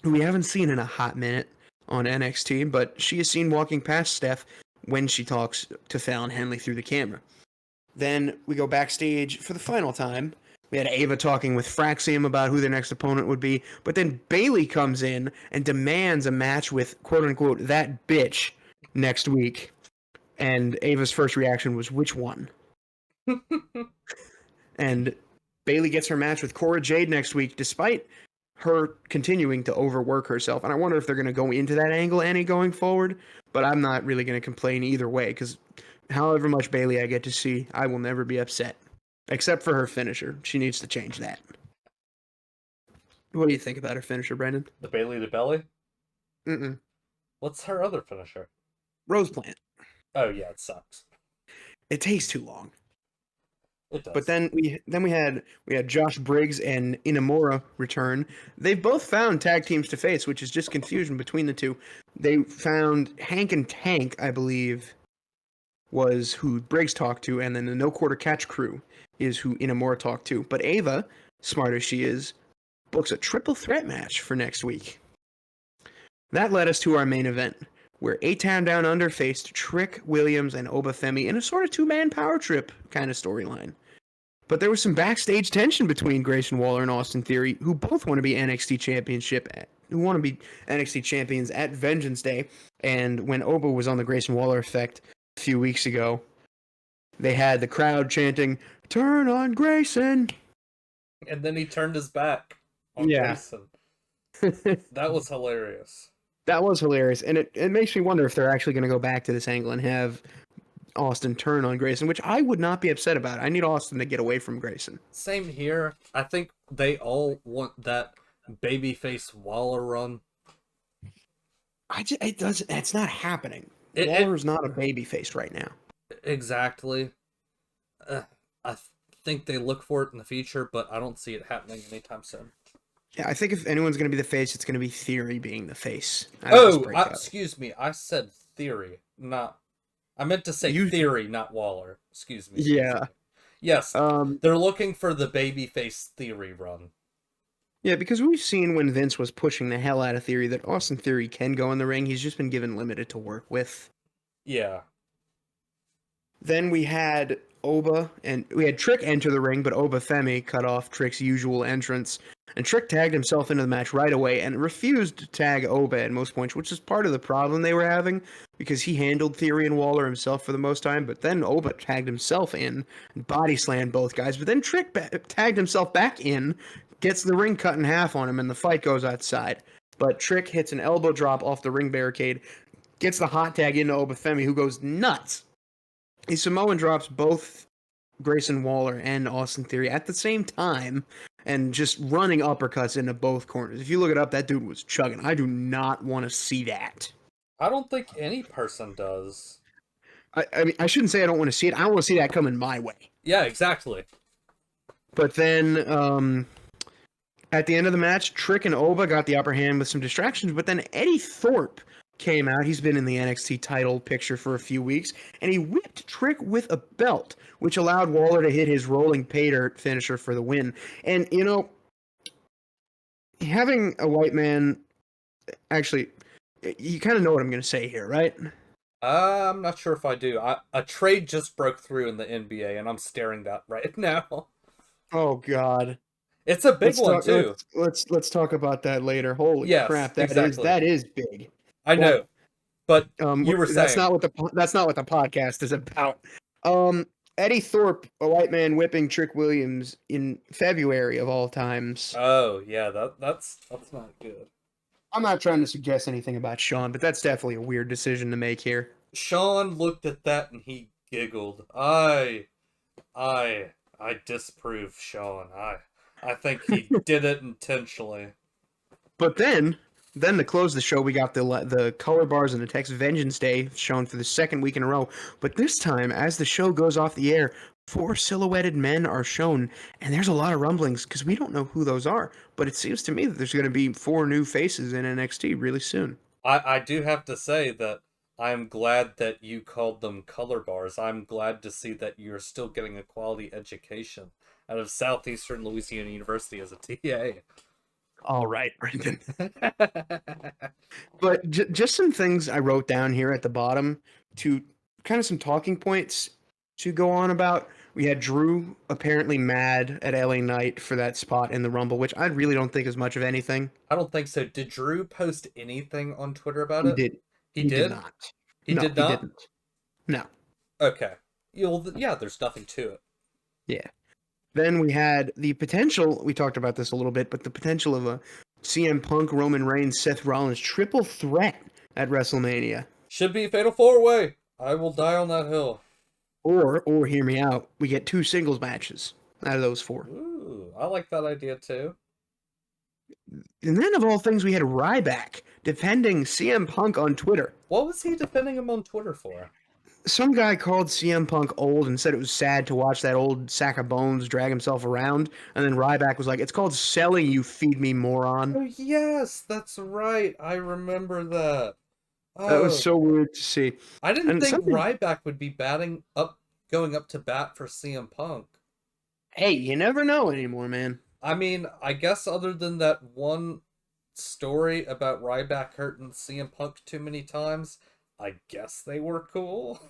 who we haven't seen in a hot minute on NXT, but she is seen walking past Steph when she talks to Fallon Henley through the camera. Then we go backstage for the final time. We had Ava talking with Fraxium about who their next opponent would be, but then Bayley comes in and demands a match with quote-unquote that bitch next week. And Ava's first reaction was, which one? And Bayley gets her match with Cora Jade next week, despite her continuing to overwork herself. And I wonder if they're going to go into that angle any going forward, but I'm not really going to complain either way, because however much Bayley I get to see, I will never be upset. Except for her finisher. She needs to change that. What do you think about her finisher, Brendan? The Bailey to Belly? Mm-mm. What's her other finisher? Rose Plant. Oh yeah, it sucks. It takes too long. It does. But then we had Josh Briggs and Inamura return. They've both found tag teams to face, which is just confusion between the two. They found Hank and Tank, I believe, was who Briggs talked to, and then the No Quarter Catch crew is who Inamura talked to. But Ava, smart as she is, books a triple threat match for next week. That led us to our main event, where A-Town Down Under faced Trick Williams and Oba Femi in a sort of two-man power trip kind of storyline. But there was some backstage tension between Grayson Waller and Austin Theory, who both want to be NXT champions at Vengeance Day. And when Oba was on the Grayson Waller effect a few weeks ago, they had the crowd chanting, "Turn on Grayson!" And then he turned his back on Grayson. That was hilarious. That was hilarious, and it makes me wonder if they're actually going to go back to this angle and have Austin turn on Grayson, which I would not be upset about. I need Austin to get away from Grayson. Same here. I think they all want that babyface Waller run. It's not happening. Waller's not a babyface right now. Exactly. I think they look for it in the future, but I don't see it happening anytime soon. Yeah, I think if anyone's going to be the face, it's going to be Theory being the face. Excuse me. I said Theory, not... I meant to say Theory, not Waller. Excuse me. Yeah. Yes, they're looking for the babyface Theory run. Yeah, because we've seen when Vince was pushing the hell out of Theory that Austin Theory can go in the ring. He's just been given limited to work with. Yeah. Then we had Trick enter the ring, but Oba Femi cut off Trick's usual entrance. And Trick tagged himself into the match right away and refused to tag Oba at most points, which is part of the problem they were having, because he handled Theory and Waller himself for the most time, but then Oba tagged himself in and body slammed both guys, but then Trick tagged himself back in, gets the ring cut in half on him, and the fight goes outside. But Trick hits an elbow drop off the ring barricade, gets the hot tag into Oba Femi, who goes nuts. He Samoan drops both Grayson Waller and Austin Theory at the same time and just running uppercuts into both corners. If you look it up, that dude was chugging. I do not want to see that. I don't think any person does. I mean, I shouldn't say I don't want to see it. I want to see that coming my way. Yeah, exactly. But then at the end of the match, Trick and Oba got the upper hand with some distractions, but then Eddie Thorpe came out. He's been in the NXT title picture for a few weeks, and he whipped Trick with a belt, which allowed Waller to hit his rolling pay dirt finisher for the win. And, you know, having a white man, actually, you kind of know what I'm going to say here, right? I'm not sure if I do. A trade just broke through in the NBA, and I'm staring that right now. Oh, God. It's a big one, too. Let's talk about that later. Holy crap, that is big. I know, but you were saying that's not what the podcast is about. Eddie Thorpe, a white man whipping Trick Williams in February of all times. Oh yeah, that's not good. I'm not trying to suggest anything about Sean, but that's definitely a weird decision to make here. Sean looked at that and he giggled. I disapprove Sean. I think he did it intentionally. But then to close the show, we got the color bars and the text Vengeance Day shown for the second week in a row. But this time, as the show goes off the air, 4 silhouetted men are shown, and there's a lot of rumblings because we don't know who those are. But it seems to me that there's going to be 4 new faces in NXT really soon. I do have to say that I'm glad that you called them color bars. I'm glad to see that you're still getting a quality education out of Southeastern Louisiana University as a TA. All right, Brendan. But just some things I wrote down here at the bottom to kind of some talking points to go on about. We had Drew apparently mad at LA Knight for that spot in the Rumble, which I really don't think is much of anything. I don't think so. Did Drew post anything on Twitter about He it? did. He He did did? not. He No, did he not? didn't. No. Okay. Yeah, there's nothing to it. Yeah. Then we had the potential. We talked about this a little bit, but the potential of a CM Punk, Roman Reigns, Seth Rollins triple threat at WrestleMania. Should be Fatal 4-Way. I will die on that hill. Or hear me out. We get 2 singles matches out of those 4. Ooh, I like that idea too. And then, of all things, we had Ryback defending CM Punk on Twitter. What was he defending him on Twitter for? Some guy called CM Punk old and said it was sad to watch that old sack of bones drag himself around. And then Ryback was like, "It's called selling, you feed me moron." Oh, yes, that's right. I remember that. That was Oh, so weird to see. I didn't And think something, Ryback would be going up to bat for CM Punk. hey, you never know anymore, man. I mean, I guess other than that one story about Ryback hurting CM Punk too many times, I guess they were cool.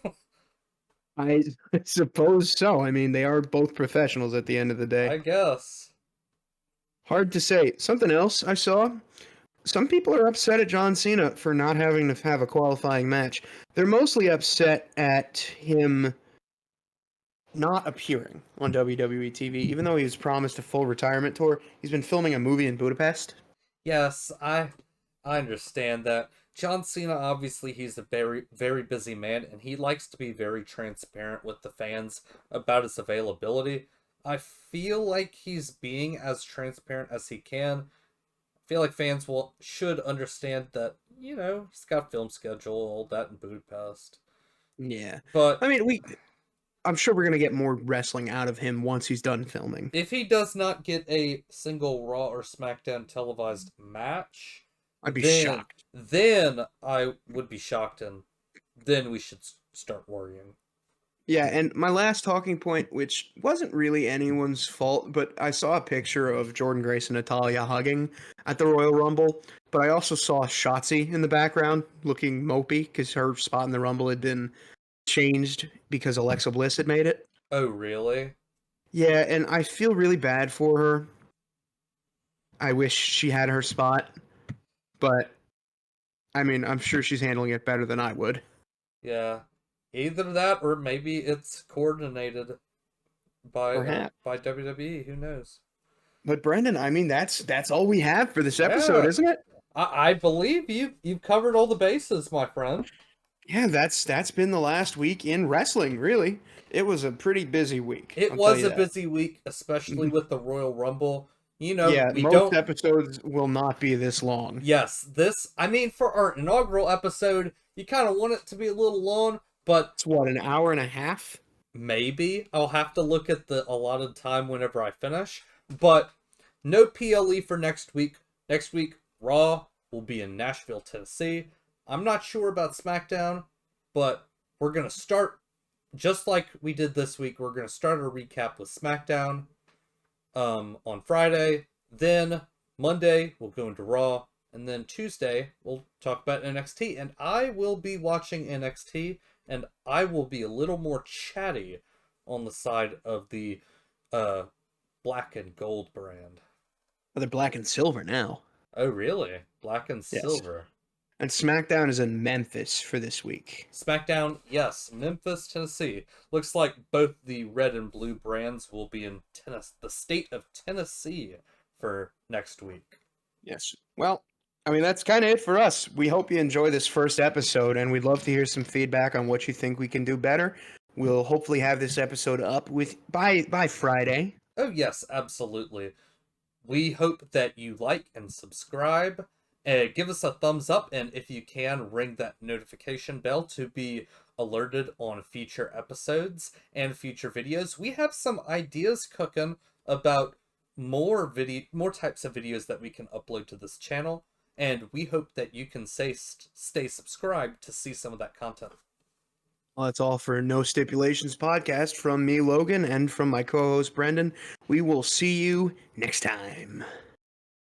I suppose so. I mean, they are both professionals at the end of the day. I guess. Hard to say. Something else I saw. Some people are upset at John Cena for not having to have a qualifying match. They're mostly upset at him not appearing on WWE TV, even though he was promised a full retirement tour. He's been filming a movie in Budapest. Yes, I understand that. John Cena, obviously, he's a very, very busy man, and he likes to be very transparent with the fans about his availability. I feel like he's being as transparent as he can. I feel like fans should understand that, he's got a film schedule, all that in Budapest. Yeah. But I mean, I'm sure we're going to get more wrestling out of him once he's done filming. if he does not get a single Raw or SmackDown televised match, I'd be then shocked. then I would be shocked, and then we should start worrying. Yeah, and my last talking point, which wasn't really anyone's fault, but I saw a picture of Jordan Grace and Natalya hugging at the Royal Rumble, but I also saw Shotzi in the background looking mopey because her spot in the Rumble had been changed because Alexa Bliss had made it. Oh, really? Yeah, and I feel really bad for her. I wish she had her spot, but I mean, I'm sure she's handling it better than I would. Yeah. Either that, or maybe it's coordinated by Perhaps. by WWE. Who knows? But Brendan, I mean, that's all we have for this episode, Yeah. isn't it? I believe you've covered all the bases, my friend. Yeah, that's been the last week in wrestling, really. It was a pretty busy week. It I'll was tell you a that. busy week, especially with the Royal Rumble. Yeah, We most don't. episodes will not be this long. Yes, I mean, for our inaugural episode, you kind of want it to be a little long, but It's what, an hour and a half? maybe I'll have to look at the allotted time whenever I finish. But no PLE for next week. Next week, Raw will be in Nashville, Tennessee. I'm not sure about SmackDown, but we're going to start just like we did this week. We're going to start a recap with SmackDown on Friday. Then Monday, we'll go into Raw. And then Tuesday, we'll talk about NXT. And I will be watching NXT, and I will be a little more chatty on the side of the black and gold brand. Oh, they're black and silver now. Oh, really? Black and Yes. silver. And SmackDown is in Memphis for this week. SmackDown, yes, Memphis, Tennessee. Looks like both the red and blue brands will be in the state of Tennessee for next week. Yes. Well, I mean, that's kind of it for us. We hope you enjoy this first episode, and we'd love to hear some feedback on what you think we can do better. We'll hopefully have this episode up by Friday. Oh, yes, absolutely. We hope that you like and subscribe. Give us a thumbs up, and if you can, ring that notification bell to be alerted on future episodes and future videos. We have some ideas cooking about more types of videos that we can upload to this channel, and we hope that you can stay subscribed to see some of that content. Well, that's all for No Stipulations Podcast from me, Logan, and from my co-host, Brendan. We will see you next time.